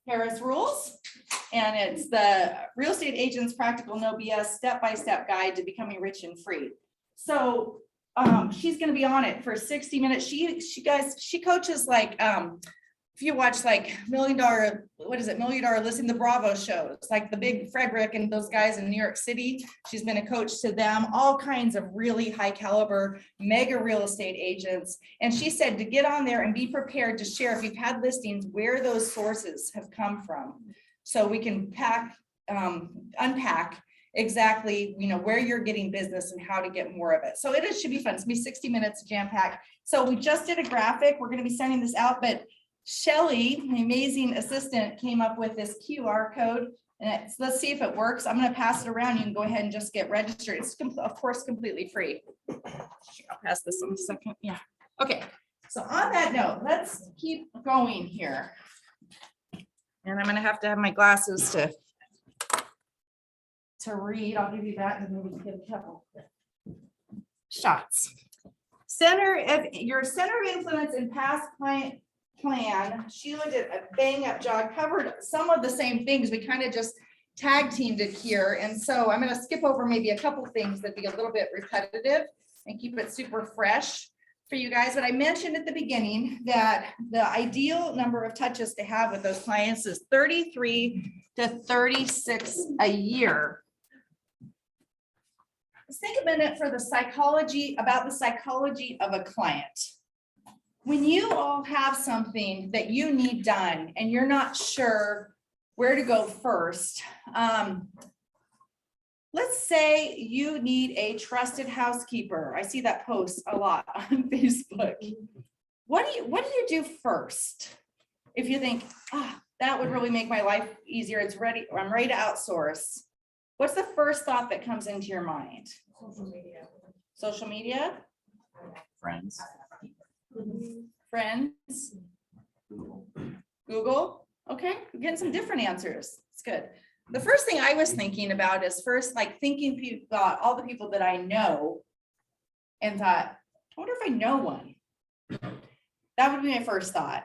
Harris Rules. And it's the Real Estate Agent's Practical No BS Step-by-Step Guide to Becoming Rich and Free. So she's going to be on it for 60 minutes. She coaches like, if you watch like Million Dollar Listing, the Bravo shows, like the big Frederick and those guys in New York City. She's been a coach to them, all kinds of really high caliber, mega real estate agents. And she said to get on there and be prepared to share if you've had listings, where those sources have come from. So we can unpack exactly, you know, where you're getting business and how to get more of it. So it should be fun. It's gonna be 60 minutes jam packed. So we just did a graphic. We're going to be sending this out, but Shelly, my amazing assistant, came up with this QR code. And let's see if it works. I'm going to pass it around. You can go ahead and just get registered. It's of course completely free. I'll pass this in a second. Yeah. Okay. So on that note, let's keep going here. And I'm going to have my glasses to read. I'll give you that and then we can get a couple shots. Your center of influence in past client plan. Sheila did a bang up job, covered some of the same things. We kind of just tag teamed it here. And so I'm going to skip over maybe a couple things that be a little bit repetitive and keep it super fresh for you guys. But I mentioned at the beginning that the ideal number of touches to have with those clients is 33 to 36 a year. let's take a minute for the psychology, about the psychology of a client. When you all have something that you need done and you're not sure where to go first, let's say you need a trusted housekeeper. I see that post a lot on Facebook. What do you do first? If you think, that would really make my life easier, it's ready, or I'm ready to outsource. What's the first thought that comes into your mind? Social media. Social media, Friends. friends, Google? Okay, we're getting some different answers. It's good. The first thing I was thinking about is first, like thinking about all the people that I know and thought, I wonder if I know one. That would be my first thought.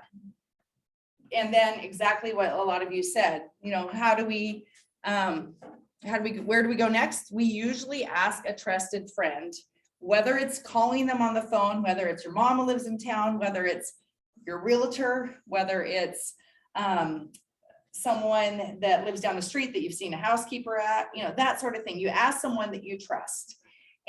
And then exactly what a lot of you said, where do we go next? We usually ask a trusted friend, whether it's calling them on the phone, whether it's your mom who lives in town, whether it's your realtor, whether it's someone that lives down the street that you've seen a housekeeper at, that sort of thing. You ask someone that you trust.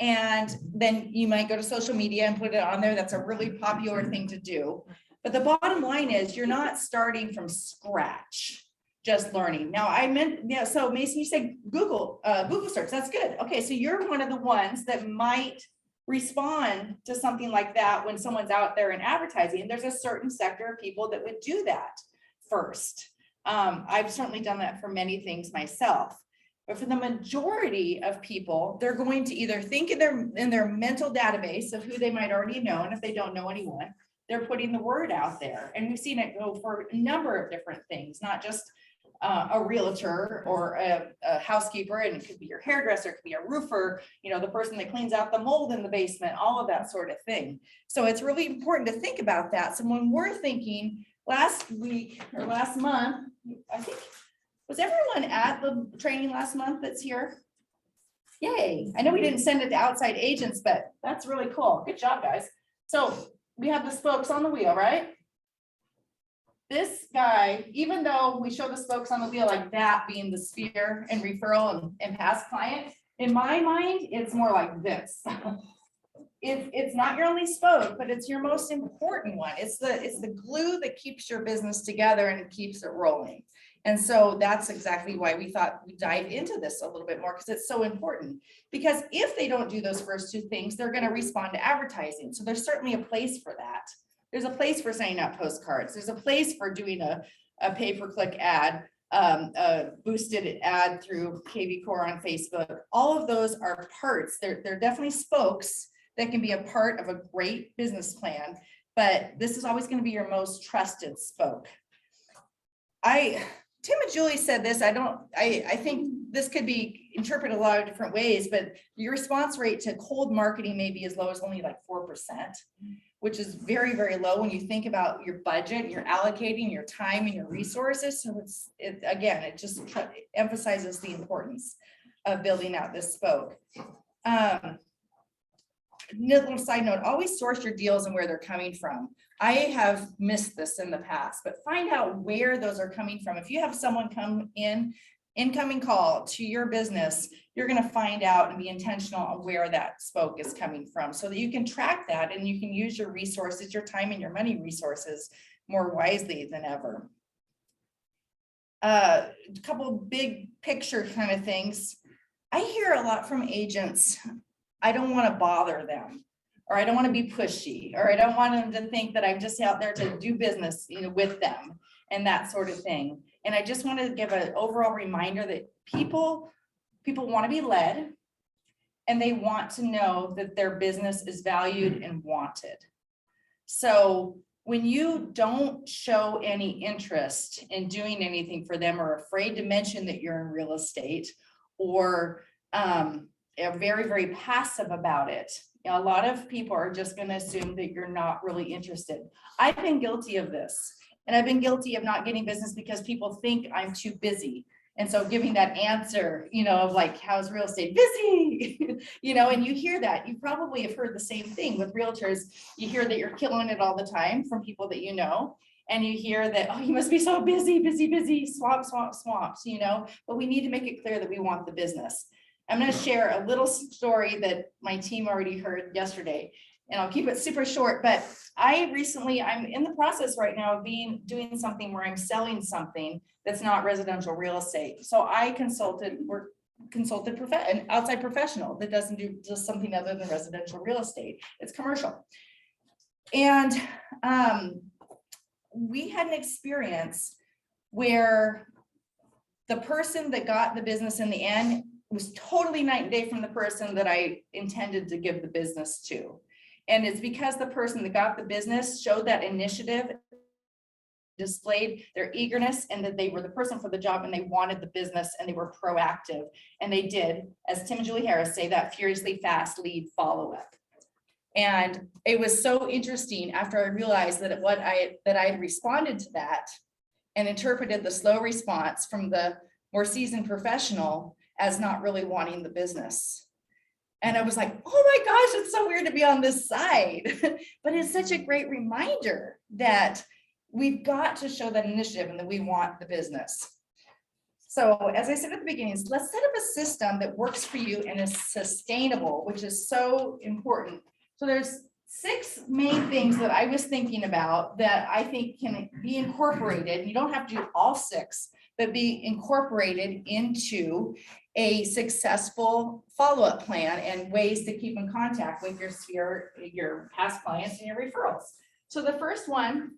And then you might go to social media and put it on there. That's a really popular thing to do. But the bottom line is you're not starting from scratch, just learning. Now I meant, so Mason, you said Google search, that's good. Okay, so you're one of the ones that might respond to something like that when someone's out there in advertising. And there's a certain sector of people that would do that first. I've certainly done that for many things myself. But for the majority of people, they're going to either think in their mental database of who they might already know, and if they don't know anyone, they're putting the word out there. And we've seen it go for a number of different things, not just a realtor or a housekeeper, and it could be your hairdresser, it could be a roofer, the person that cleans out the mold in the basement, all of that sort of thing. So it's really important to think about that. So when we're thinking last week or last month, I think, was everyone at the training last month that's here? Yay. I know we didn't send it to outside agents, but that's really cool. Good job, guys. So we have the spokes on the wheel, right? This guy, even though we show the spokes on the wheel like that being the sphere and referral and past client, in my mind, it's more like this. It's not your only spoke, but it's your most important one. It's the glue that keeps your business together and it keeps it rolling. And so that's exactly why we thought we'd dive into this a little bit more, because it's so important. Because if they don't do those first two things, they're going to respond to advertising. So there's certainly a place for that. There's a place for sending out postcards. There's a place for doing a pay-per-click ad, a boosted ad through KV Core on Facebook. All of those are parts. They're definitely spokes that can be a part of a great business plan, but this is always going to be your most trusted spoke. Tim and Julie said this, I think this could be interpreted a lot of different ways, but your response rate to cold marketing may be as low as only like 4%, which is very, very low when you think about your budget, you're allocating your time and your resources. So it just emphasizes the importance of building out this spoke. Little side note, always source your deals and where they're coming from. I have missed this in the past, but find out where those are coming from. If you have someone come in, incoming call to your business, you're going to find out and be intentional on where that spoke is coming from so that you can track that and you can use your resources, your time and your money resources more wisely than ever. A couple big picture kind of things. I hear a lot from agents. I don't want to bother them, or I don't want to be pushy, or I don't want them to think that I'm just out there to do business, with them and that sort of thing. And I just want to give an overall reminder that people want to be led, and they want to know that their business is valued and wanted. So when you don't show any interest in doing anything for them, or afraid to mention that you're in real estate, or are very, very passive about it, a lot of people are just going to assume that you're not really interested. I've been guilty of this, and I've been guilty of not getting business because people think I'm too busy. And so giving that answer, of like, how's real estate? Busy, and you hear that. You probably have heard the same thing with realtors. You hear that you're killing it all the time from people that you know. And you hear that, oh, you must be so busy, swamps, but we need to make it clear that we want the business. I'm gonna share a little story that my team already heard yesterday, and I'll keep it super short, but I'm in the process right now of doing something where I'm selling something that's not residential real estate. So I consulted an outside professional that doesn't do just something other than residential real estate. It's commercial. And we had an experience where the person that got the business in the end was totally night and day from the person that I intended to give the business to. And it's because the person that got the business showed that initiative, displayed their eagerness, and that they were the person for the job and they wanted the business and they were proactive. And they did, as Tim and Julie Harris say, that furiously fast lead follow-up. And it was so interesting after I realized that I had responded to that and interpreted the slow response from the more seasoned professional as not really wanting the business. And I was like, oh my gosh, it's so weird to be on this side. But it's such a great reminder that we've got to show that initiative and that we want the business. So as I said at the beginning, let's set up a system that works for you and is sustainable, which is so important. So there's 6 main things that I was thinking about that I think can be incorporated. You don't have to do all 6, but be incorporated into a successful follow-up plan and ways to keep in contact with your past clients and your referrals. So the first one,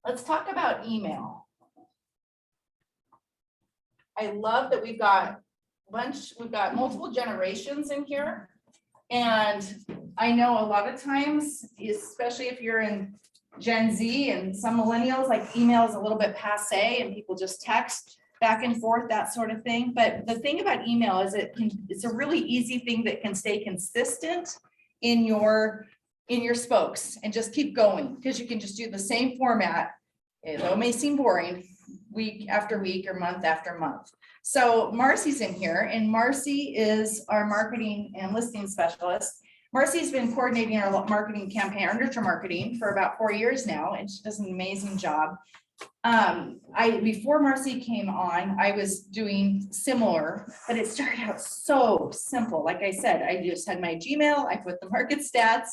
let's talk about email. I love that we've got multiple generations in here. And I know a lot of times, especially if you're in Gen Z and some millennials, like email is a little bit passe and people just text back and forth, that sort of thing. But the thing about email is it's a really easy thing that can stay consistent in your spokes and just keep going, because you can just do the same format. It may seem boring week after week or month after month. So Marcy's in here, and Marcy is our marketing and listing specialist. Marcy's been coordinating our marketing campaign, our nurture marketing, for about 4 years now, and she does an amazing job. Before Marcy came on, I was doing similar, but it started out so simple. Like I said, I just had my Gmail, I put the market stats,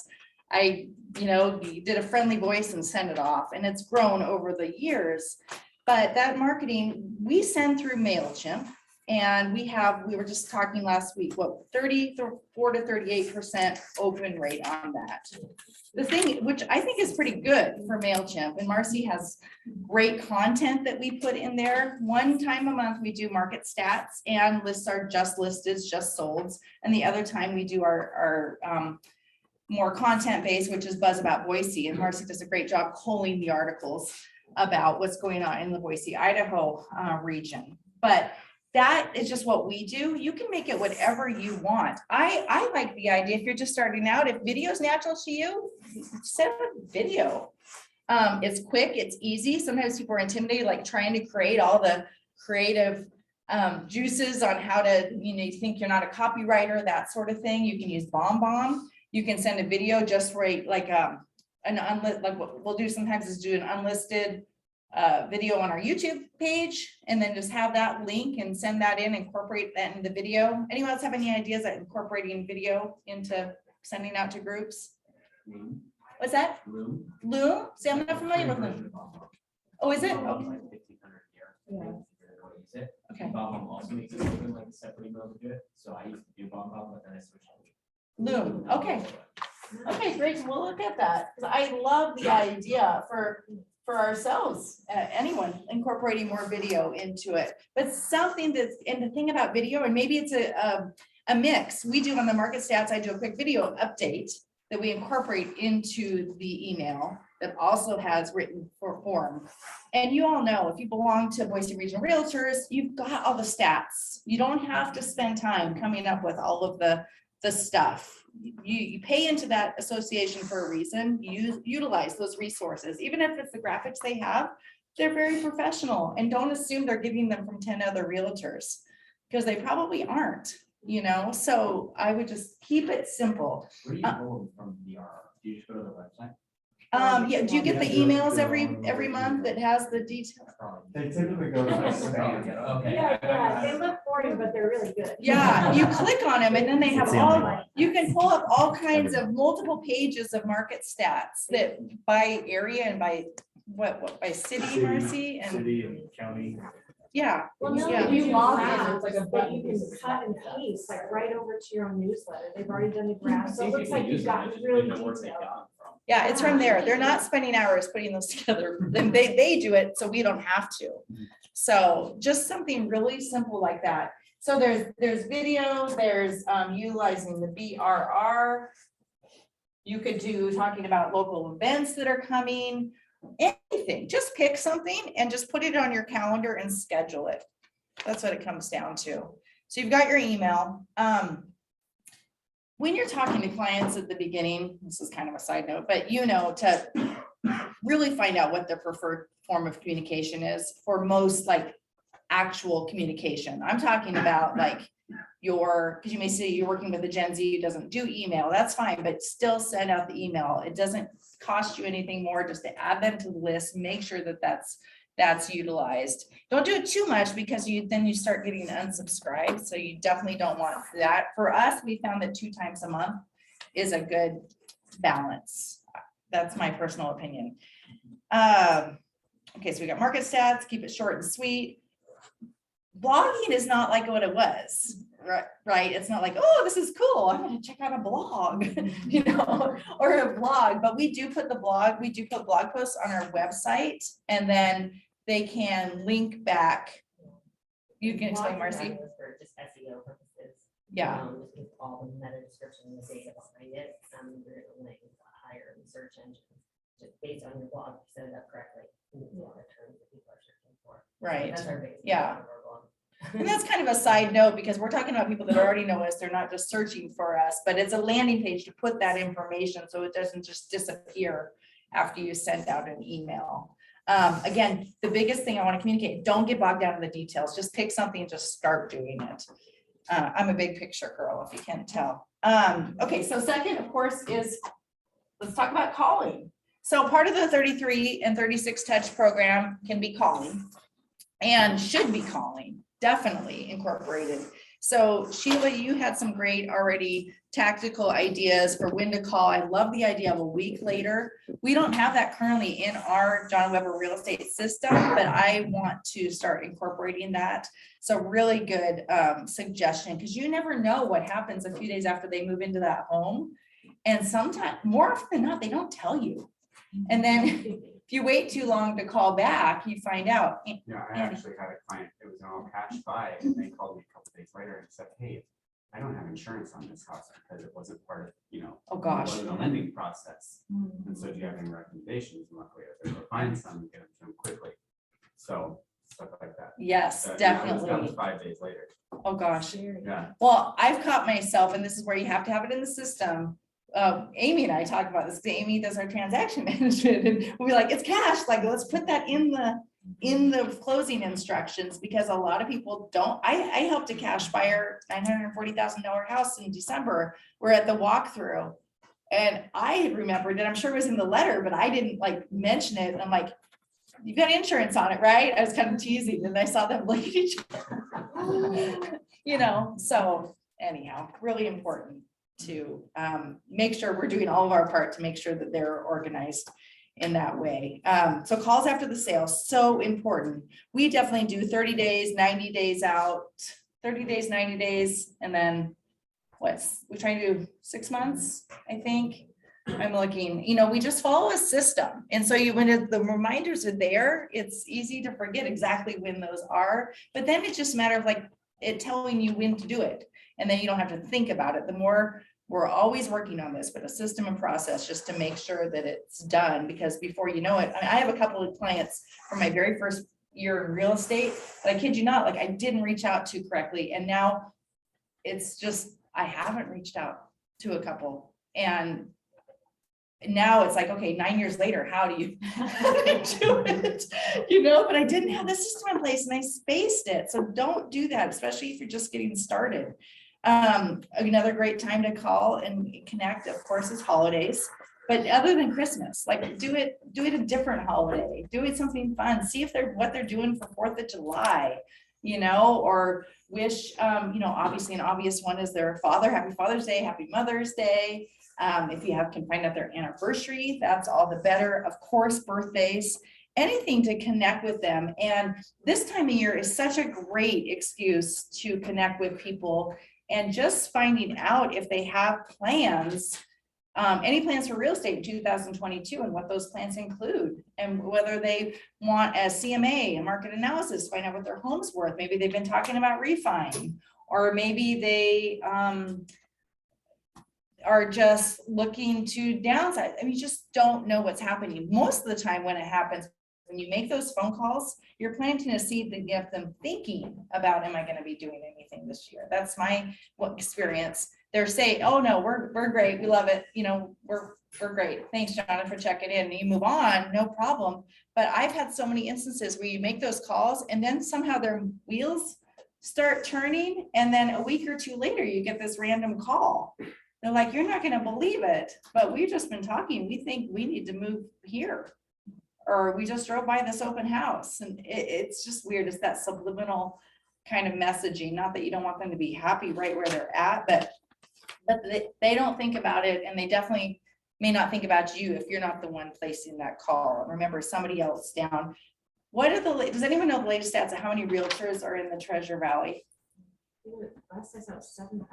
I did a friendly voice and sent it off, and it's grown over the years. But that marketing, we send through MailChimp, and we were just talking last week, 34 to 38% open rate on that. The thing, which I think is pretty good for MailChimp, and Marcy has great content that we put in there. One time a month, we do market stats and lists our just listed, just solds. And the other time we do our more content-based, which is Buzz About Boise. And Marcy does a great job culling the articles about what's going on in the Boise, Idaho region. But that is just what we do. You can make it whatever you want. I like the idea, if you're just starting out, if video is natural to you, set up a video. It's quick, it's easy. Sometimes people are intimidated, like trying to create all the creative juices on how to, you think you're not a copywriter, that sort of thing. You can use BombBomb. You can send a video just for like what we'll do sometimes is do an unlisted video on our YouTube page, and then just have that link and send that in, incorporate that in the video. Anyone else have any ideas at incorporating video into sending out to groups? What's that? Loom? See, I'm not familiar with Loom. Oh, is it? Okay. Okay. Also makes it open like a separate email to do it. So I used to do BombBomb, but then I switched to Loom. Okay. Okay, great. We'll look at that, because I love the idea for ourselves, anyone incorporating more video into it, but something that's, and the thing about video, and maybe it's a mix. We do on the market stats, I do a quick video update that we incorporate into the email that also has written form. And you all know, if you belong to Boise Regional Realtors, you've got all the stats. You don't have to spend time coming up with all of the stuff. You pay into that association for a reason. You utilize those resources, even if it's the graphics they have. They're very professional, and don't assume they're giving them from 10 other realtors, because they probably aren't. So I would just keep it simple. Where do you pull them from the do you just go to the website? Yeah, do you get the emails every month that has the detail? They typically go to my spam. Okay. They look boring, but they're really good. Yeah, you click on them and then they have It's the only all, one. you can pull up all kinds of multiple pages of market stats that by area and by what by city, Marcy, and City and county. yeah. Well, no, Yeah. if you log in, It's like a button you can cut and paste, like right over to your own newsletter. They've already done the graph, so it looks like you've gotten really detailed. Yeah, it's from there. They're not spending hours putting those together. Then they do it, so we don't have to. So just something really simple like that. So there's video, there's utilizing the BRR. You could do talking about local events that are coming, anything. Just pick something and just put it on your calendar and schedule it. That's what it comes down to. So you've got your email. When you're talking to clients at the beginning, this is kind of a side note, but you know, to really find out what their preferred form of communication is for most like actual communication. I'm talking about like because you may say you're working with a Gen Z who doesn't do email, that's fine, but still send out the email. It doesn't cost you anything more just to add them to the list, make sure that that's utilized. Don't do it too much because then you start getting unsubscribed. So you definitely don't want that. For us, we found that 2 times a month is a good balance. That's my personal opinion. Okay, so we got market stats, keep it short and sweet. Blogging is not like what it was, right? It's not like, oh, this is cool, I'm gonna check out a blog, you know, or a blog, but we do put blog posts on our website, and then they can link back. You can explain, Marcy. For just SEO purposes. Yeah, Just with all the meta description and the data behind it, we're gonna link higher in search engines, just based on your blog, if you set it up correctly. A lot of terms that people are searching for. right. That's our basic. Yeah. of our blog. And that's kind of a side note because we're talking about people that already know us. They're not just searching for us, but it's a landing page to put that information so it doesn't just disappear after you send out an email. Again, the biggest thing I want to communicate, don't get bogged down in the details. Just pick something and just start doing it. I'm a big picture girl, if you can't tell. Okay, so second, of course, is let's talk about calling. So part of the 33 and 36 touch program can be calling and should be calling, definitely incorporated. So Sheila, you had some great already tactical ideas for when to call. I love the idea of a week later. We don't have that currently in our Jonna Weber real estate system, but I want to start incorporating that. So really good suggestion, because you never know what happens a few days after they move into that home. And sometimes, more often than not, they don't tell you. And then if you wait too long to call back, you find out. Yeah, I actually had a client, it was an all cash buy, and they called me a couple days later and said, hey, I don't have insurance on this house because it wasn't part of, Oh it gosh. wasn't a lending process. And so do you have any recommendations? And luckily, I was able to find some and get them to them quickly. So stuff like that. Yes, That was definitely. 5 days later. Oh gosh. Yeah. Well, I've caught myself, and this is where you have to have it in the system. Amy and I talk about this. Amy does our transaction management, and we'll be like, it's cash. Like, let's put that in the closing instructions, because a lot of people don't. I helped a cash buyer $940,000 house in December. We're at the walkthrough, and I had remembered, and I'm sure it was in the letter, but I didn't like mention it. And I'm like, you've got insurance on it, right? I was kind of teasing, and I saw them look at each other. So anyhow, really important to make sure we're doing all of our part to make sure that they're organized in that way. So calls after the sale, so important. We definitely do 30 days, 90 days out, 30 days, 90 days, and then we try to do 6 months, I think. I'm looking, we just follow a system. And so when the reminders are there, it's easy to forget exactly when those are, but then it's just a matter of like it telling you when to do it. And then you don't have to think about it. The more we're always working on this, but a system and process just to make sure that it's done, because before you know it, I have a couple of clients from my very first year in real estate, but I kid you not, like I didn't reach out to correctly. And now it's just, I haven't reached out to a couple. And now it's like, okay, 9 years later, how do you do it? But I didn't have the system in place and I spaced it. So don't do that, especially if you're just getting started. Another great time to call and connect, of course, is holidays. But other than Christmas, like do it a different holiday, do it something fun, see if what they're doing for 4th of July, you know, or wish, you know, obviously an obvious one is their father, happy Father's Day, happy Mother's Day. If you can find out their anniversary, that's all the better. Of course, birthdays, anything to connect with them. And this time of year is such a great excuse to connect with people and just finding out if they have plans. Any plans for real estate in 2022 and what those plans include and whether they want a CMA, a market analysis, find out what their home's worth. Maybe they've been talking about refining, or maybe they are just looking to downsize. I mean, you just don't know what's happening. Most of the time when it happens, when you make those phone calls, you're planting a seed that gets them thinking about, am I going to be doing anything this year? That's my experience. They're saying, oh no, we're great. We love it. You know, we're great. Thanks, Jonna, for checking in. And you move on, no problem. But I've had so many instances where you make those calls and then somehow their wheels start turning. And then a week or two later, you get this random call. They're like, you're not going to believe it, but we've just been talking. We think we need to move here. Or we just drove by this open house. And it's just weird. It's that subliminal kind of messaging. Not that you don't want them to be happy right where they're at, but they don't think about it, and they definitely may not think about you if you're not the one placing that call. And remember, somebody else down. What are does anyone know the latest stats of how many realtors are in the Treasure Valley? Last I saw 7,000.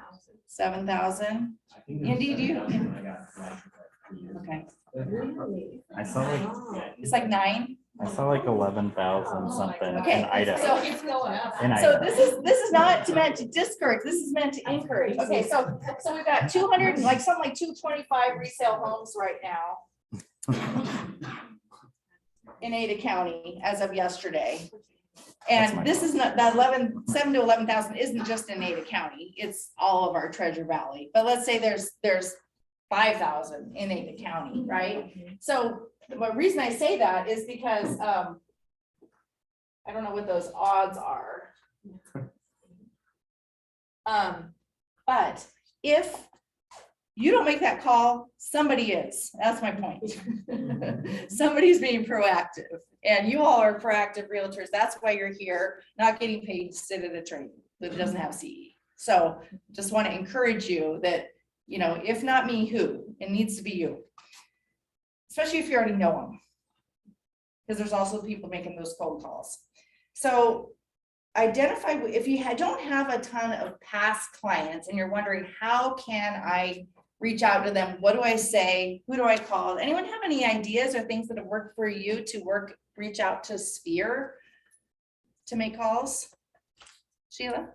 7,000? I think it was Indeed, you. 7,000 when I got licensed, like 3 years ago. Okay, Really? I saw like, Oh. it's like 9. I saw like 11,000 something Okay, in Idaho. so In So Idaho. this is not meant to discourage, this is meant to encourage. Okay, so we've got 200, like something like 225 resale homes right now in Ada County as of yesterday. That's my And this is not, that 7 to 11,000 isn't just in Ada County, it's all of our Treasure Valley. But let's say there's 5,000 in Ada County, right? So the reason I say that is because I don't know what those odds are. But if you don't make that call, somebody is. That's my point. Somebody's being proactive, and you all are proactive realtors. That's why you're here, not getting paid to sit at a train that doesn't have CE. So just want to encourage you that, you know, if not me, who? It needs to be you. Especially if you already know them. Because there's also people making those cold calls. So identify, if you don't have a ton of past clients and you're wondering, how can I reach out to them? What do I say? Who do I call? Anyone have any ideas or things that have worked for you to reach out to Sphere to make calls? Sheila?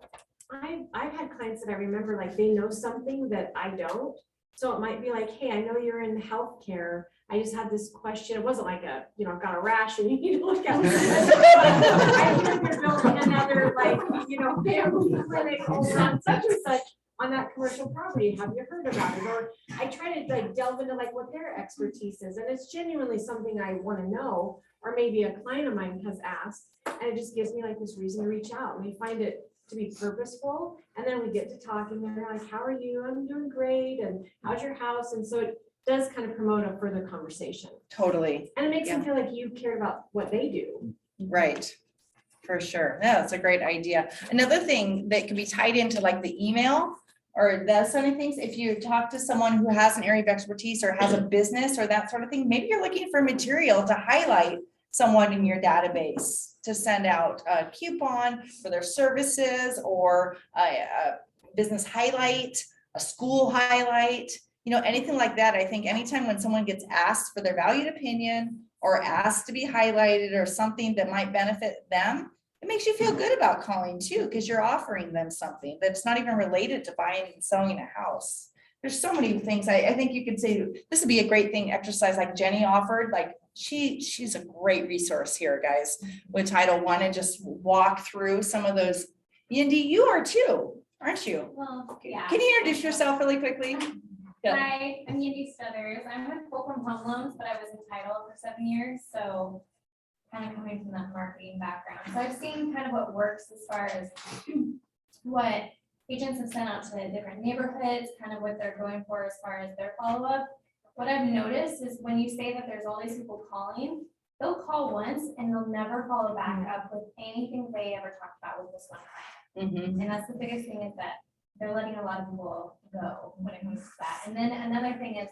I've had clients that I remember, like, they know something that I don't. So it might be like, hey, I know you're in healthcare. I just had this question. It wasn't like a, you know, I've got a rash and you need to look at it. I hear you're building another, like, you know, family clinic over on such and such on that commercial property. Have you heard about it? Or I try to like delve into like what their expertise is. And it's genuinely something I want to know, or maybe a client of mine has asked, and it just gives me like this reason to reach out. And we find it to be purposeful. And then we get to talking, and they're like, how are you? I'm doing great. And how's your house? And so it does kind of promote a further conversation. Totally. And it makes them feel like you care about what they do. Right. For sure. Yeah, that's a great idea. Another thing that could be tied into like the email or that sort of things, if you talk to someone who has an area of expertise or has a business or that sort of thing, maybe you're looking for material to highlight someone in your database to send out a coupon for their services, or a business highlight, a school highlight, you know, anything like that. I think anytime when someone gets asked for their valued opinion or asked to be highlighted or something that might benefit them, it makes you feel good about calling too, because you're offering them something that's not even related to buying and selling a house. There's so many things. I think you could say this would be a great thing exercise like Jenny offered. Like she's a great resource here, guys, with Title I, and just walk through some of those. Yandy, you are too, aren't you? Well, yeah. Can you introduce yourself really quickly? Yeah. Hi, I'm Yandy Stuthers. I'm with Fulcrum Home Loans, but I was in title for 7 years, so kind of coming from that marketing background. So I've seen kind of what works as far as what agents have sent out to different neighborhoods, kind of what they're going for as far as their follow-up. what I've noticed is when you say that there's all these people calling, they'll call once and they'll never follow back up with anything they ever talked about with this one client. Mhm. And that's the biggest thing, is that they're letting a lot of people go when it comes to that. And then another thing is,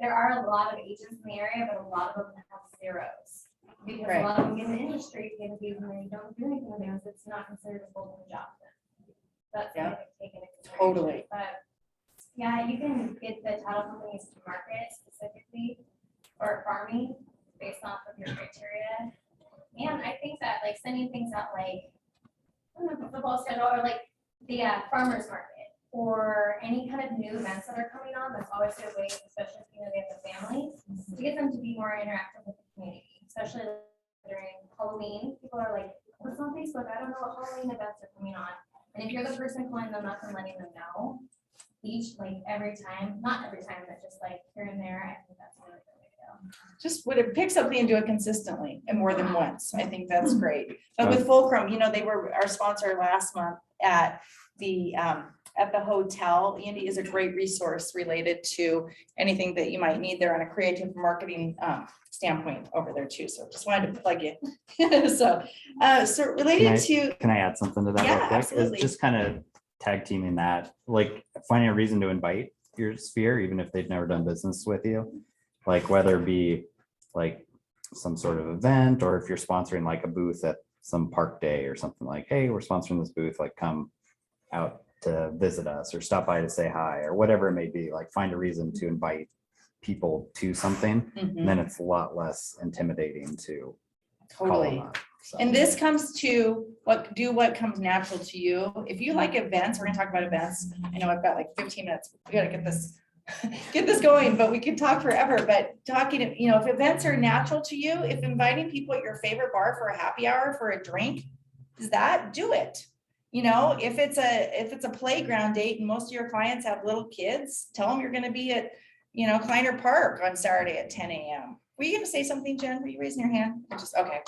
there are a lot of agents in the area, but a lot of them have zeros. Because Right. a lot of them get in the industry, get interviews, and they don't do anything with theirs, it's not considered a full-time job then. That's Yeah. what I've taken into consideration. Totally. But, yeah, you can get the title companies to market specifically or farming based off of your criteria. And I think that like sending things out like, I don't know, the football schedule or like the farmer's market or any kind of new events that are coming on, that's always a good way, especially if you know they have a family, to get them to be more interactive with the community, especially during Halloween. People are like, what's on Facebook? I don't know what Halloween events are coming on. And if you're the person calling them up and letting them know every time, not every time, but just like here and there, I think that's a really good way to go. Just would it pick something and do it consistently and more than once. I think that's great. But with Fulcrum, they were our sponsor last month at the hotel. Andy is a great resource related to anything that you might need there on a creative marketing standpoint over there too. So just wanted to plug in. So related to, Can I add something to that? Yeah, real quick? It's absolutely. just kind of tag teaming that, like finding a reason to invite your sphere, even if they've never done business with you. Like whether it be like some sort of event, or if you're sponsoring like a booth at some park day or something, like, hey, we're sponsoring this booth, like come out to visit us or stop by to say hi or whatever it may be, like find a reason to invite people to something. Mhm. And then it's a lot less intimidating to call them totally. up. So. And this comes to what comes natural to you. If you like events, we're gonna talk about events. I know I've got like 15 minutes. We gotta get this going, but we can talk forever. But talking, if events are natural to you, if inviting people at your favorite bar for a happy hour for a drink, do it. If it's a playground date and most of your clients have little kids, tell them you're gonna be at, Kleiner Park on Saturday at 10 a.m. Were you gonna say something, Jen? Were you raising your hand? Okay.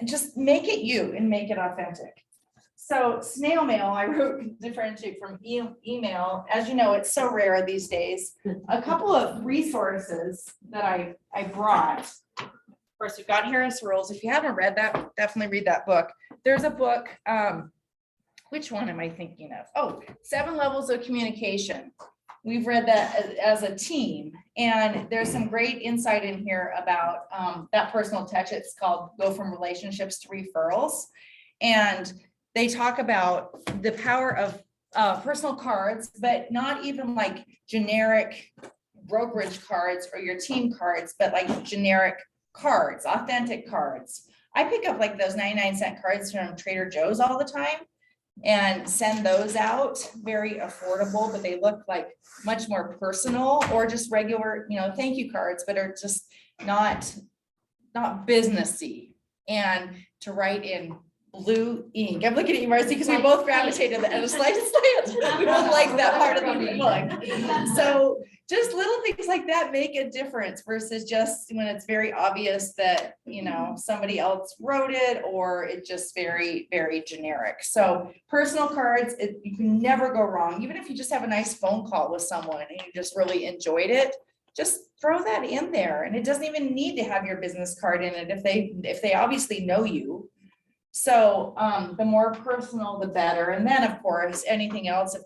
Just make it you and make it authentic. So snail mail, I wrote differentiate from email. As you know, it's so rare these days. A couple of resources that I brought. Of course, we've got Harris Rules. If you haven't read that, definitely read that book. There's a book, which one am I thinking of? Oh, 7 Levels of Communication. We've read that as a team, and there's some great insight in here about that personal touch. It's called Go From Relationships to Referrals. And they talk about the power of personal cards, but not even like generic brokerage cards or your team cards, but like generic cards, authentic cards. I pick up like those 99-cent cards from Trader Joe's all the time and send those out, very affordable, but they look like much more personal, or just regular, thank you cards, but are just not businessy. And to write in blue ink. I'm looking at you, Marcy, because we both gravitated at a slight slant. We both like that part of the book. So just little things like that make a difference versus just when it's very obvious that, somebody else wrote it, or it's just very, very generic. So personal cards, you can never go wrong. Even if you just have a nice phone call with someone and you just really enjoyed it, just throw that in there. And it doesn't even need to have your business card in it if they obviously know you. So the more personal, the better. And then of course, anything else, if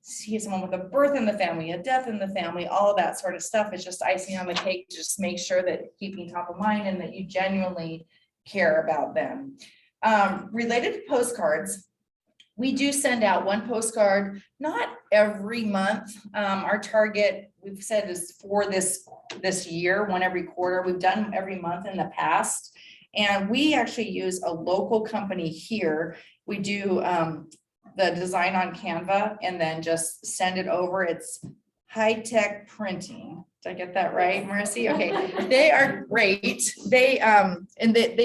see someone with a birth in the family, a death in the family, all of that sort of stuff is just icing on the cake. Just make sure that keeping top of mind and that you genuinely care about them. Related to postcards, we do send out 1 postcard, not every month. Our target, we've said, is for this year, 1 every quarter. We've done every month in the past. And we actually use a local company here. We do the design on Canva and then just send it over. It's high-tech printing. Did I get that right, Marcy? Okay, they are great. They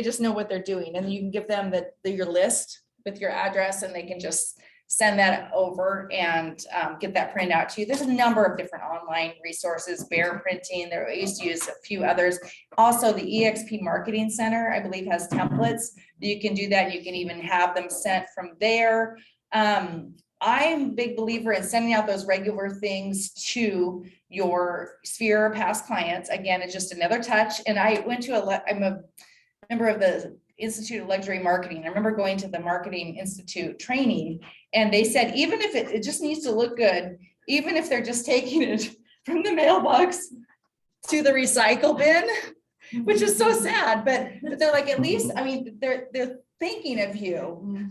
just know what they're doing, and you can give them your list with your address, and they can just send that over and get that printed out to you. There's a number of different online resources, Bear Printing. There, I used to use a few others. Also, the EXP Marketing Center, I believe, has templates. You can do that. You can even have them sent from there. I'm a big believer in sending out those regular things to your sphere of past clients. Again, it's just another touch. And I went to I'm a member of the Institute of Luxury Marketing. I remember going to the Marketing Institute training, and they said, even if it just needs to look good, even if they're just taking it from the mailbox to the recycle bin, which is so sad, but they're like, at least, I mean, they're thinking of you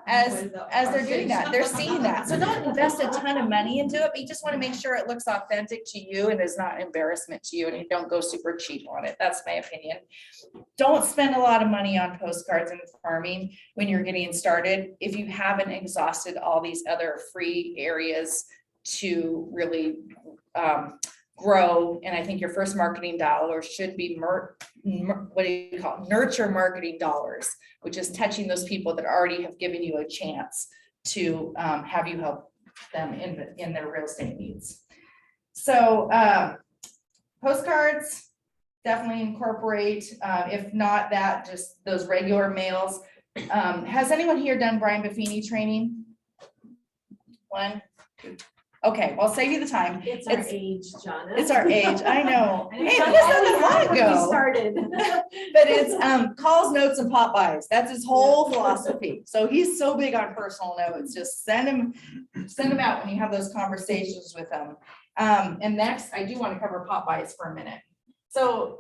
as they're doing that. They're seeing that. So don't invest a ton of money into it, but you just want to make sure it looks authentic to you and is not embarrassment to you, and you don't go super cheap on it. That's my opinion. Don't spend a lot of money on postcards and farming when you're getting started if you haven't exhausted all these other free areas to really grow. And I think your first marketing dollar should be nurture marketing dollars, which is touching those people that already have given you a chance to have you help them in their real estate needs. So postcards, definitely incorporate, if not that, just those regular mails. Has anyone here done Brian Buffini training? One? Okay, well, I'll save you the time. It's our age, Jonna. It's our age, I know. Hey, Hey, that wasn't long when we ago. started. But it's calls, notes, and pop buys. That's his whole philosophy. So he's so big on personal notes. Just send them out when you have those conversations with them. And next, I do want to cover pop buys for a minute. So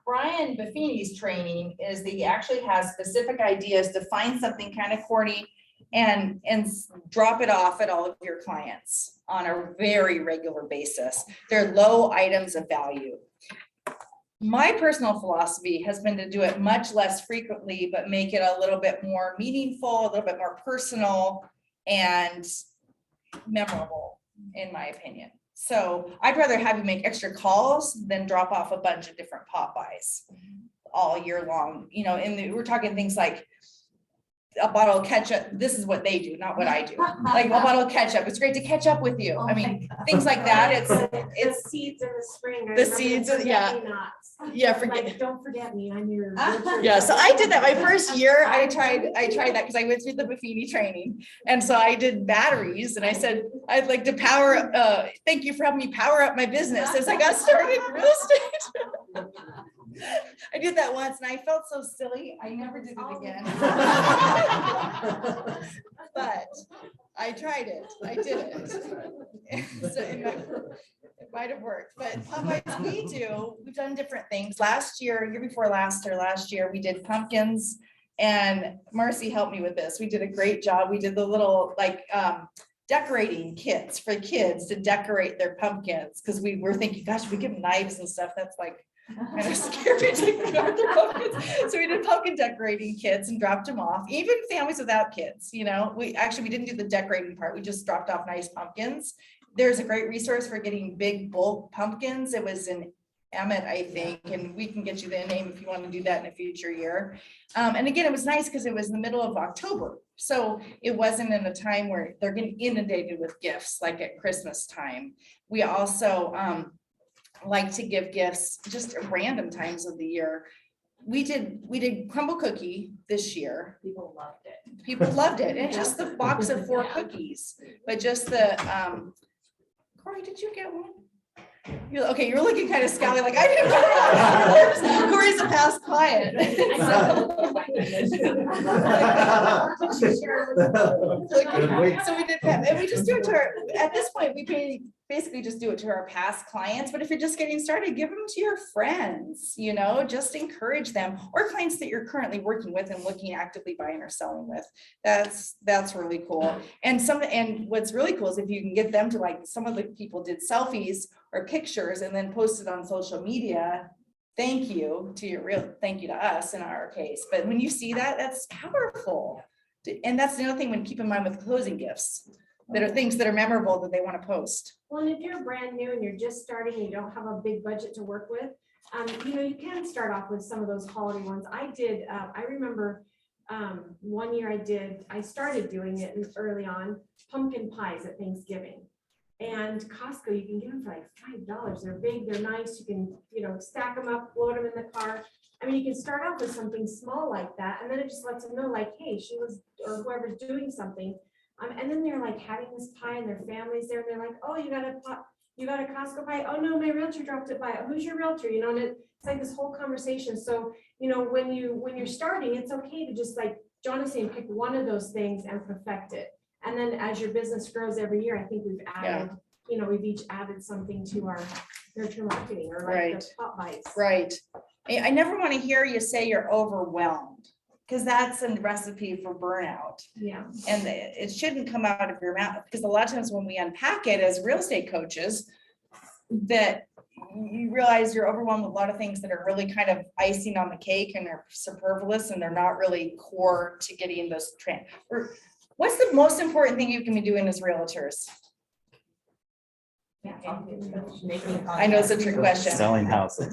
Brian Buffini's training is that he actually has specific ideas to find something kind of corny and drop it off at all of your clients on a very regular basis. They're low items of value. My personal philosophy has been to do it much less frequently, but make it a little bit more meaningful, a little bit more personal and memorable, in my opinion. So I'd rather have you make extra calls than drop off a bunch of different pop buys all year long. You know, and we're talking things like a bottle of ketchup. This is what they do, not what I do. Like a bottle of ketchup. It's great to catch up with you. I mean, things like that. It's seeds in the spring. I The remember seeds, forget yeah. me nots. Yeah, forget. Like, don't forget me. I'm your. Yeah, so I did that my first year. I tried that because I went through the Buffini training. And so I did batteries and I said, I'd like to power, thank you for helping me power up my business as I got started in real estate. I did that once and I felt so silly. I never did it again. But I tried it. I did it. So it might have worked, but we've done different things. Last year before last, or last year, we did pumpkins, and Marcy helped me with this. We did a great job. We did the little decorating kits for kids to decorate their pumpkins, because we were thinking, gosh, if we give them knives and stuff, that's like kind of scary to take out their pumpkins. So we did pumpkin decorating kits and dropped them off, even families without kids. You know, we didn't do the decorating part. We just dropped off nice pumpkins. There's a great resource for getting big bulk pumpkins. It was in Emmett, I think, and we can get you the name if you want to do that in a future year. And again, it was nice because it was in the middle of October. So it wasn't in a time where they're getting inundated with gifts like at Christmas time. We also like to give gifts just at random times of the year. We did crumble cookie this year. People loved it. People loved it. And just the box of 4 cookies, but just the, Corey, did you get one? Okay, you were looking kind of scowly, like I didn't get one. Corey's a past client. So we did that, and we just do it to at this point, we basically just do it to our past clients. But if you're just getting started, give them to your friends, you know, just encourage them, or clients that you're currently working with and looking actively buying or selling with. That's really cool. And what's really cool is if you can get them to, like, some of the people did selfies or pictures and then posted on social media. Thank you to us in our case. But when you see that, that's powerful. And that's the other thing, when keep in mind with closing gifts, that are things that are memorable that they want to post. Well, and if you're brand new and you're just starting, you don't have a big budget to work with, you can start off with some of those holiday ones. I remember one year I started doing it early on, pumpkin pies at Thanksgiving. And Costco, you can get them for like $5. They're big, they're nice. You can, stack them up, load them in the car. I mean, you can start off with something small like that, and then it just lets them know, like, hey, Sheila's or whoever's doing something, And then they're like having this pie and their families there, and they're like, oh, you got a pot, you got a Costco pie? Oh, no, my realtor dropped it by. Who's your realtor? You know, and it's like this whole conversation. So, you know, when you're starting, it's okay to just like Jonna's saying, pick one of those things and perfect it. And then as your business grows every year, I think we've added, you know, we've each added something to our nurture marketing or like the pop bites. Right. I never want to hear you say you're overwhelmed, because that's a recipe for burnout. Yeah. And it shouldn't come out of your mouth, because a lot of times when we unpack it as real estate coaches, that you realize you're overwhelmed with a lot of things that are really kind of icing on the cake and are superfluous and they're not really core to getting those what's the most important thing you can be doing as realtors? I know it's a trick question. Selling houses.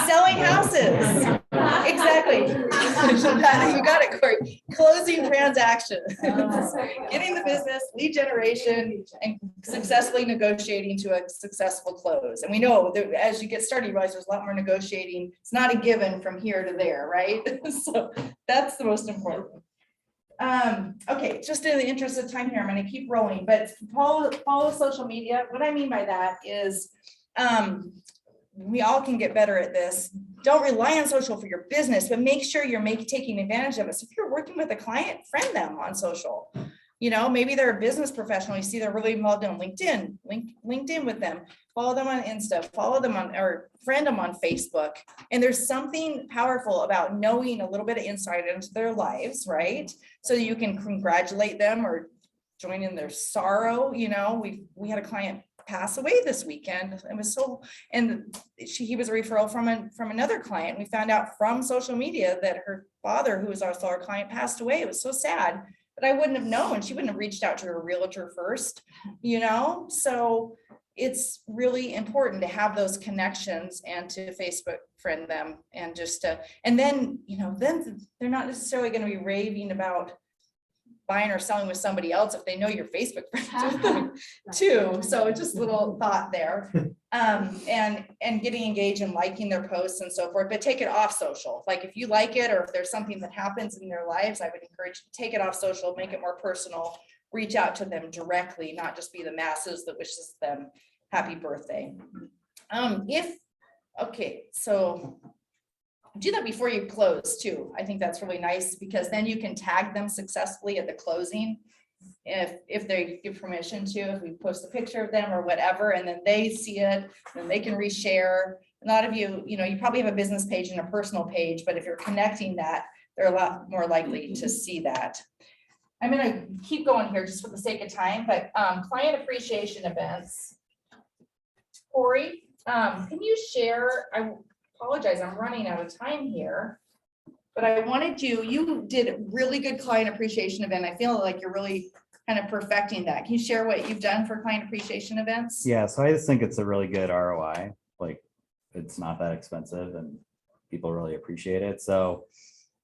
Selling houses. Exactly. You got it, Corey. Closing transactions, getting the business, lead generation, and successfully negotiating to a successful close. And we know that as you get started, you realize there's a lot more negotiating. It's not a given from here to there, right? So that's the most important. Okay, just in the interest of time here, I'm going to keep rolling, but follow social media. What I mean by that is, we all can get better at this. Don't rely on social for your business, but make sure you're taking advantage of it. So if you're working with a client, friend them on social. You know, maybe they're a business professional. You see they're really involved on LinkedIn, LinkedIn with them, follow them on Insta, follow them on, or friend them on Facebook. And there's something powerful about knowing a little bit of insight into their lives, right? So you can congratulate them or join in their sorrow. You know, we had a client pass away this weekend. It was so, and he was a referral from another client. We found out from social media that her father, who was also our client, passed away. It was so sad. But I wouldn't have known. She wouldn't have reached out to her realtor first, you know? So it's really important to have those connections and to Facebook friend them and just, and then, you know, then they're not necessarily going to be raving about buying or selling with somebody else if they know your Facebook friends with them too. So just a little thought there. And getting engaged and liking their posts and so forth, but take it off social. Like if you like it, or if there's something that happens in their lives, I would encourage you to take it off social, make it more personal, reach out to them directly, not just be the masses that wishes them happy birthday. Okay, so do that before you close too. I think that's really nice, because then you can tag them successfully at the closing. If they give permission to, if we post a picture of them or whatever, and then they see it, then they can reshare. A lot of you, you know, you probably have a business page and a personal page, but if you're connecting that, they're a lot more likely to see that. I'm gonna keep going here just for the sake of time, but client appreciation events. Corey, can you share? I apologize, I'm running out of time here, but I wanted you did a really good client appreciation event. I feel like you're really kind of perfecting that. Can you share what you've done for client appreciation events? Yeah, so I just think it's a really good ROI. Like, it's not that expensive and people really appreciate it. So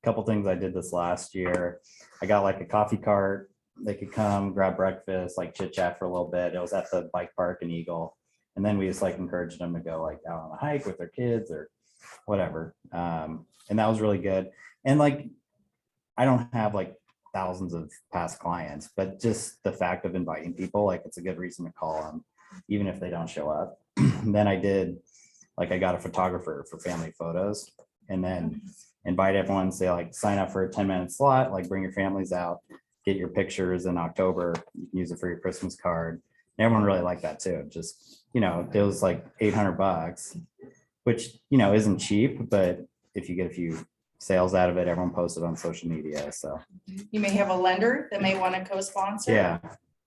a couple things I did this last year. I got like a coffee cart. They could come grab breakfast, like chit chat for a little bit. It was at the bike park in Eagle. And then we just like encouraged them to go like out on a hike with their kids or whatever. And that was really good. And like, I don't have like thousands of past clients, but just the fact of inviting people, like it's a good reason to call them, even if they don't show up. Then I got a photographer for family photos, and then invite everyone, say like sign up for a 10-minute slot, like bring your families out, get your pictures in October, you can use it for your Christmas card. And everyone really liked that too. Just, you know, it was like $800, which, you know, isn't cheap, but if you get a few sales out of it, everyone posted on social media. So You may have a lender that may want to co-sponsor. yeah,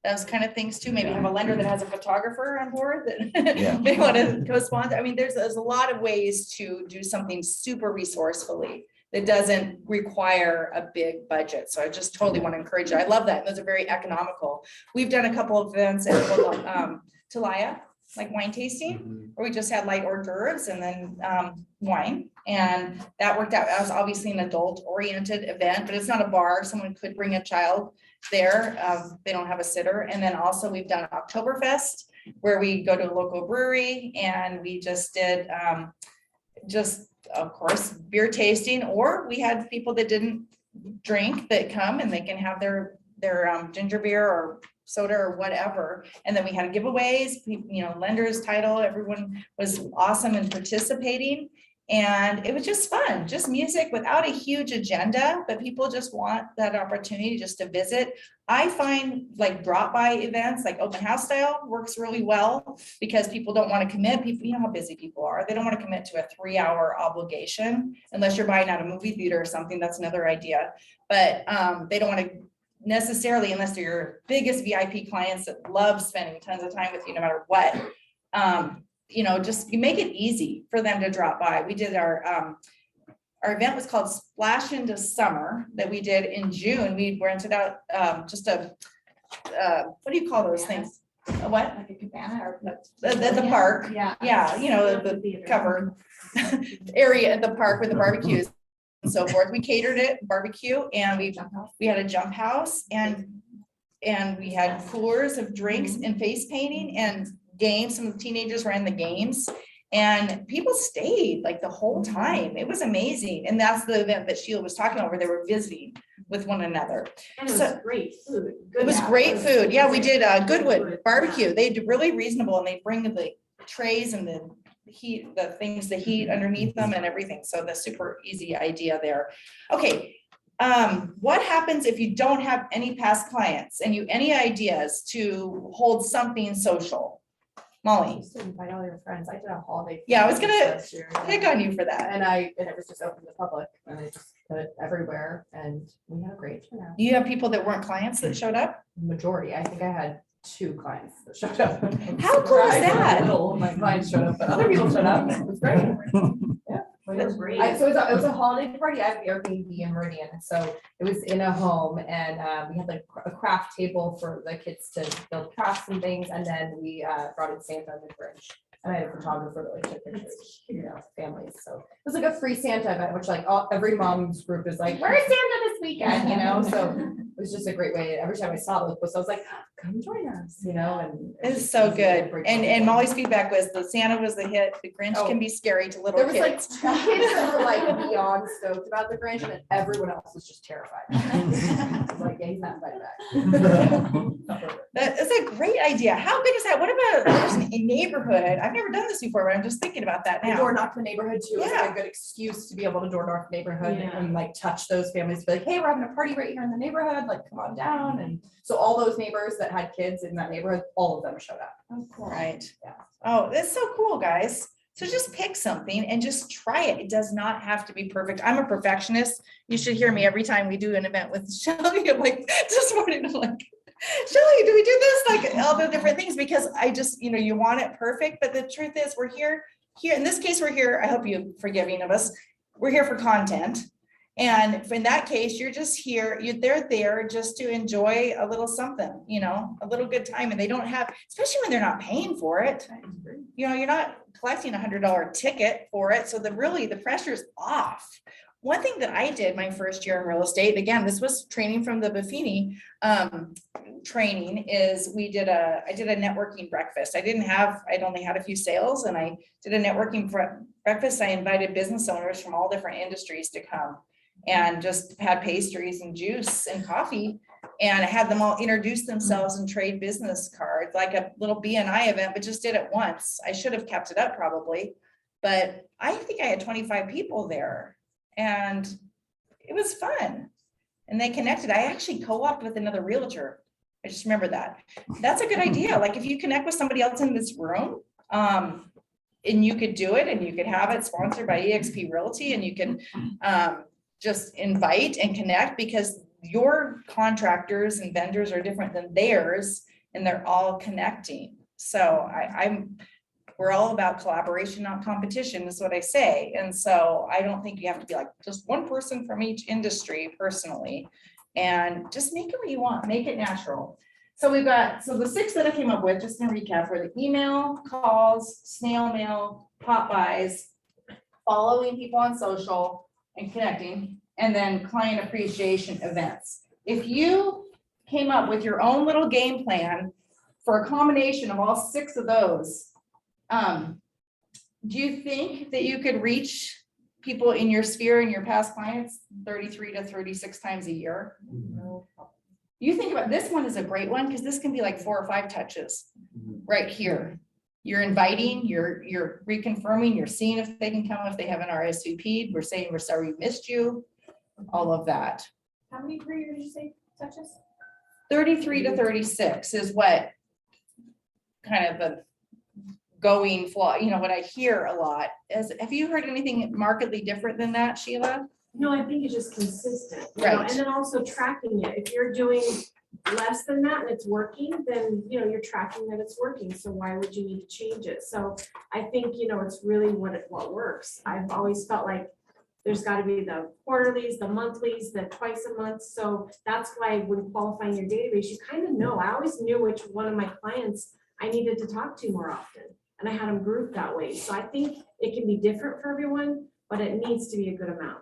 Those kind of things too. Maybe have a lender that has a photographer on board that Yeah. they want to co-sponsor. I mean, there's a lot of ways to do something super resourcefully that doesn't require a big budget. So I just totally want to encourage you. I love that. Those are very economical. We've done a couple of events at Talaya, like wine tasting, where we just had light hors d'oeuvres and then wine. And that worked out. That was obviously an adult oriented event, but it's not a bar. Someone could bring a child there. They don't have a sitter. And then also we've done Oktoberfest, where we go to a local brewery and we just did of course, beer tasting, or we had people that didn't drink that come and they can have their their ginger beer or soda or whatever. And then we had giveaways, lenders, title, everyone was awesome and participating. And it was just fun, just music without a huge agenda, but people just want that opportunity just to visit. I find like drop-by events, like open house style, works really well because people don't want to commit. People, you know how busy people are. They don't want to commit to a 3-hour obligation unless you're buying out a movie theater or something. That's another idea. But they don't want to necessarily, unless they're your biggest VIP clients that love spending tons of time with you no matter what. Just you make it easy for them to drop by. We did our event was called Splash into Summer that we did in June. We rented out just a what do you call those things? A what? Like a cabana or. The park. Yeah. Yeah, the covered area at the park with the barbecues and so forth. We catered it, barbecue, and we had a jump house and we had coolers of drinks and face painting and games. Some of the teenagers ran the games and people stayed like the whole time. It was amazing. And that's the event that Sheila was talking about where they were visiting with one another. And it was So- great food. It was great food. Yeah, we did Goodwood barbecue. They did really reasonable and they bring the trays and the heat, the things, the heat underneath them and everything. So the super easy idea there. Okay. What happens if you don't have any past clients and any ideas to hold something social? Molly, Just to invite all your friends. I did a holiday. Yeah, I was party gonna last year, pick on you for that. And it was just open to the public and I just put it everywhere and we had a great turnout. Do you have people that weren't clients that showed up? Majority, I think I had 2 clients that showed up. How cool is that? Little of my clients showed up, but other people showed up. It was great. That's great. So it was a holiday party. I have an Airbnb in Meridian, so it was in a home, and we had like a craft table for the kids to build crafts and things, and then we brought in Santa and the Grinch, and I had a photographer that like took pictures, families. So it was like a free Santa event, which like every mom's group is like, where's Santa this weekend? So it was just a great way. Every time I saw those posts, I was like, come join us, and It's so good. And Molly's feedback was the Santa was the hit. The Grinch can be scary to little There was like kids. 2 kids that were like beyond stoked about the Grinch, and then everyone else was just terrified. I was like, yeah, he's not invited back. That is a great idea. How good is that? What about there's a neighborhood? I've never done this before, but I'm just thinking about that now. Door knock the neighborhood too. It's Yeah. like a good excuse to be able to door knock the neighborhood Yeah. and like touch those families, be like, hey, we're having a party right here in the neighborhood, like come on down. And so all those neighbors that had kids in that neighborhood, all of them showed up. Right. Yeah. Oh, that's so cool, guys. So just pick something and just try it. It does not have to be perfect. I'm a perfectionist. You should hear me every time we do an event with Shelly. I'm like, this morning, I'm like, Shelly, do we do this? Like all the different things, because I just, you want it perfect. But the truth is we're here, in this case, we're here. I hope you're forgiving of us. We're here for content. And in that case, you're just here, they're there just to enjoy a little something, a little good time. And they don't have, especially when they're not paying for it. You're not collecting $100 ticket for it. So the pressure's off. One thing that I did my first year in real estate, again, this was training from the Buffini training, is I did a networking breakfast. I'd only had a few sales and I did a networking breakfast. I invited business owners from all different industries to come and just had pastries and juice and coffee. And I had them all introduce themselves and trade business cards, like a little BNI event, but just did it once. I should have kept it up probably, but I think I had 25 people there and it was fun. And they connected. I actually co-opted with another realtor. I just remember that. That's a good idea. Like if you connect with somebody else in this room, and you could do it and you could have it sponsored by eXp Realty and you can just invite and connect, because your contractors and vendors are different than theirs and they're all connecting. So we're all about collaboration, not competition, is what I say. And so I don't think you have to be like just one person from each industry personally, and just make it what you want, make it natural. So the 6 that I came up with, just to recap, were the email, calls, snail mail, pop buys, following people on social and connecting, and then client appreciation events. If you came up with your own little game plan for a combination of all 6 of those, do you think that you could reach people in your sphere and your past clients 33 to 36 times a year? You think about, this one is a great one, because this can be like 4 or 5 touches right here. You're inviting, you're reconfirming, you're seeing if they can come, if they haven't RSVP'd, we're saying we're sorry we missed you, all of that. How many per year did you say touches? 33 to 36 is what kind of the going flaw, what I hear a lot is, have you heard anything markedly different than that, Sheila? No, I think it's just consistent, and Right. then also tracking it. If you're doing less than that and it's working, then, you're tracking that it's working. So why would you need to change it? So I think, it's really what works. I've always felt like there's got to be the quarterlies, the monthlies, the twice a month. So that's why when qualifying your database, you kind of know. I always knew which one of my clients I needed to talk to more often. And I had them grouped that way. So I think it can be different for everyone, but it needs to be a good amount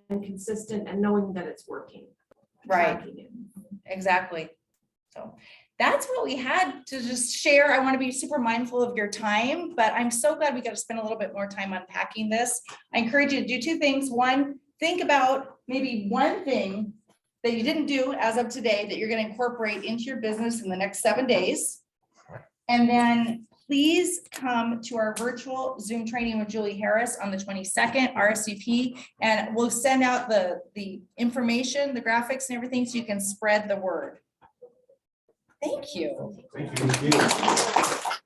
and consistent and knowing that it's working. Right. Tracking it. Exactly. So that's what we had to just share. I want to be super mindful of your time, but I'm so glad we got to spend a little bit more time unpacking this. I encourage you to do 2 things. One, think about maybe one thing that you didn't do as of today that you're going to incorporate into your business in the next 7 days. And then please come to our virtual Zoom training with Julie Harris on the 22nd, RSVP, and we'll send out the information, the graphics and everything so you can spread the word. Thank you. Thank you.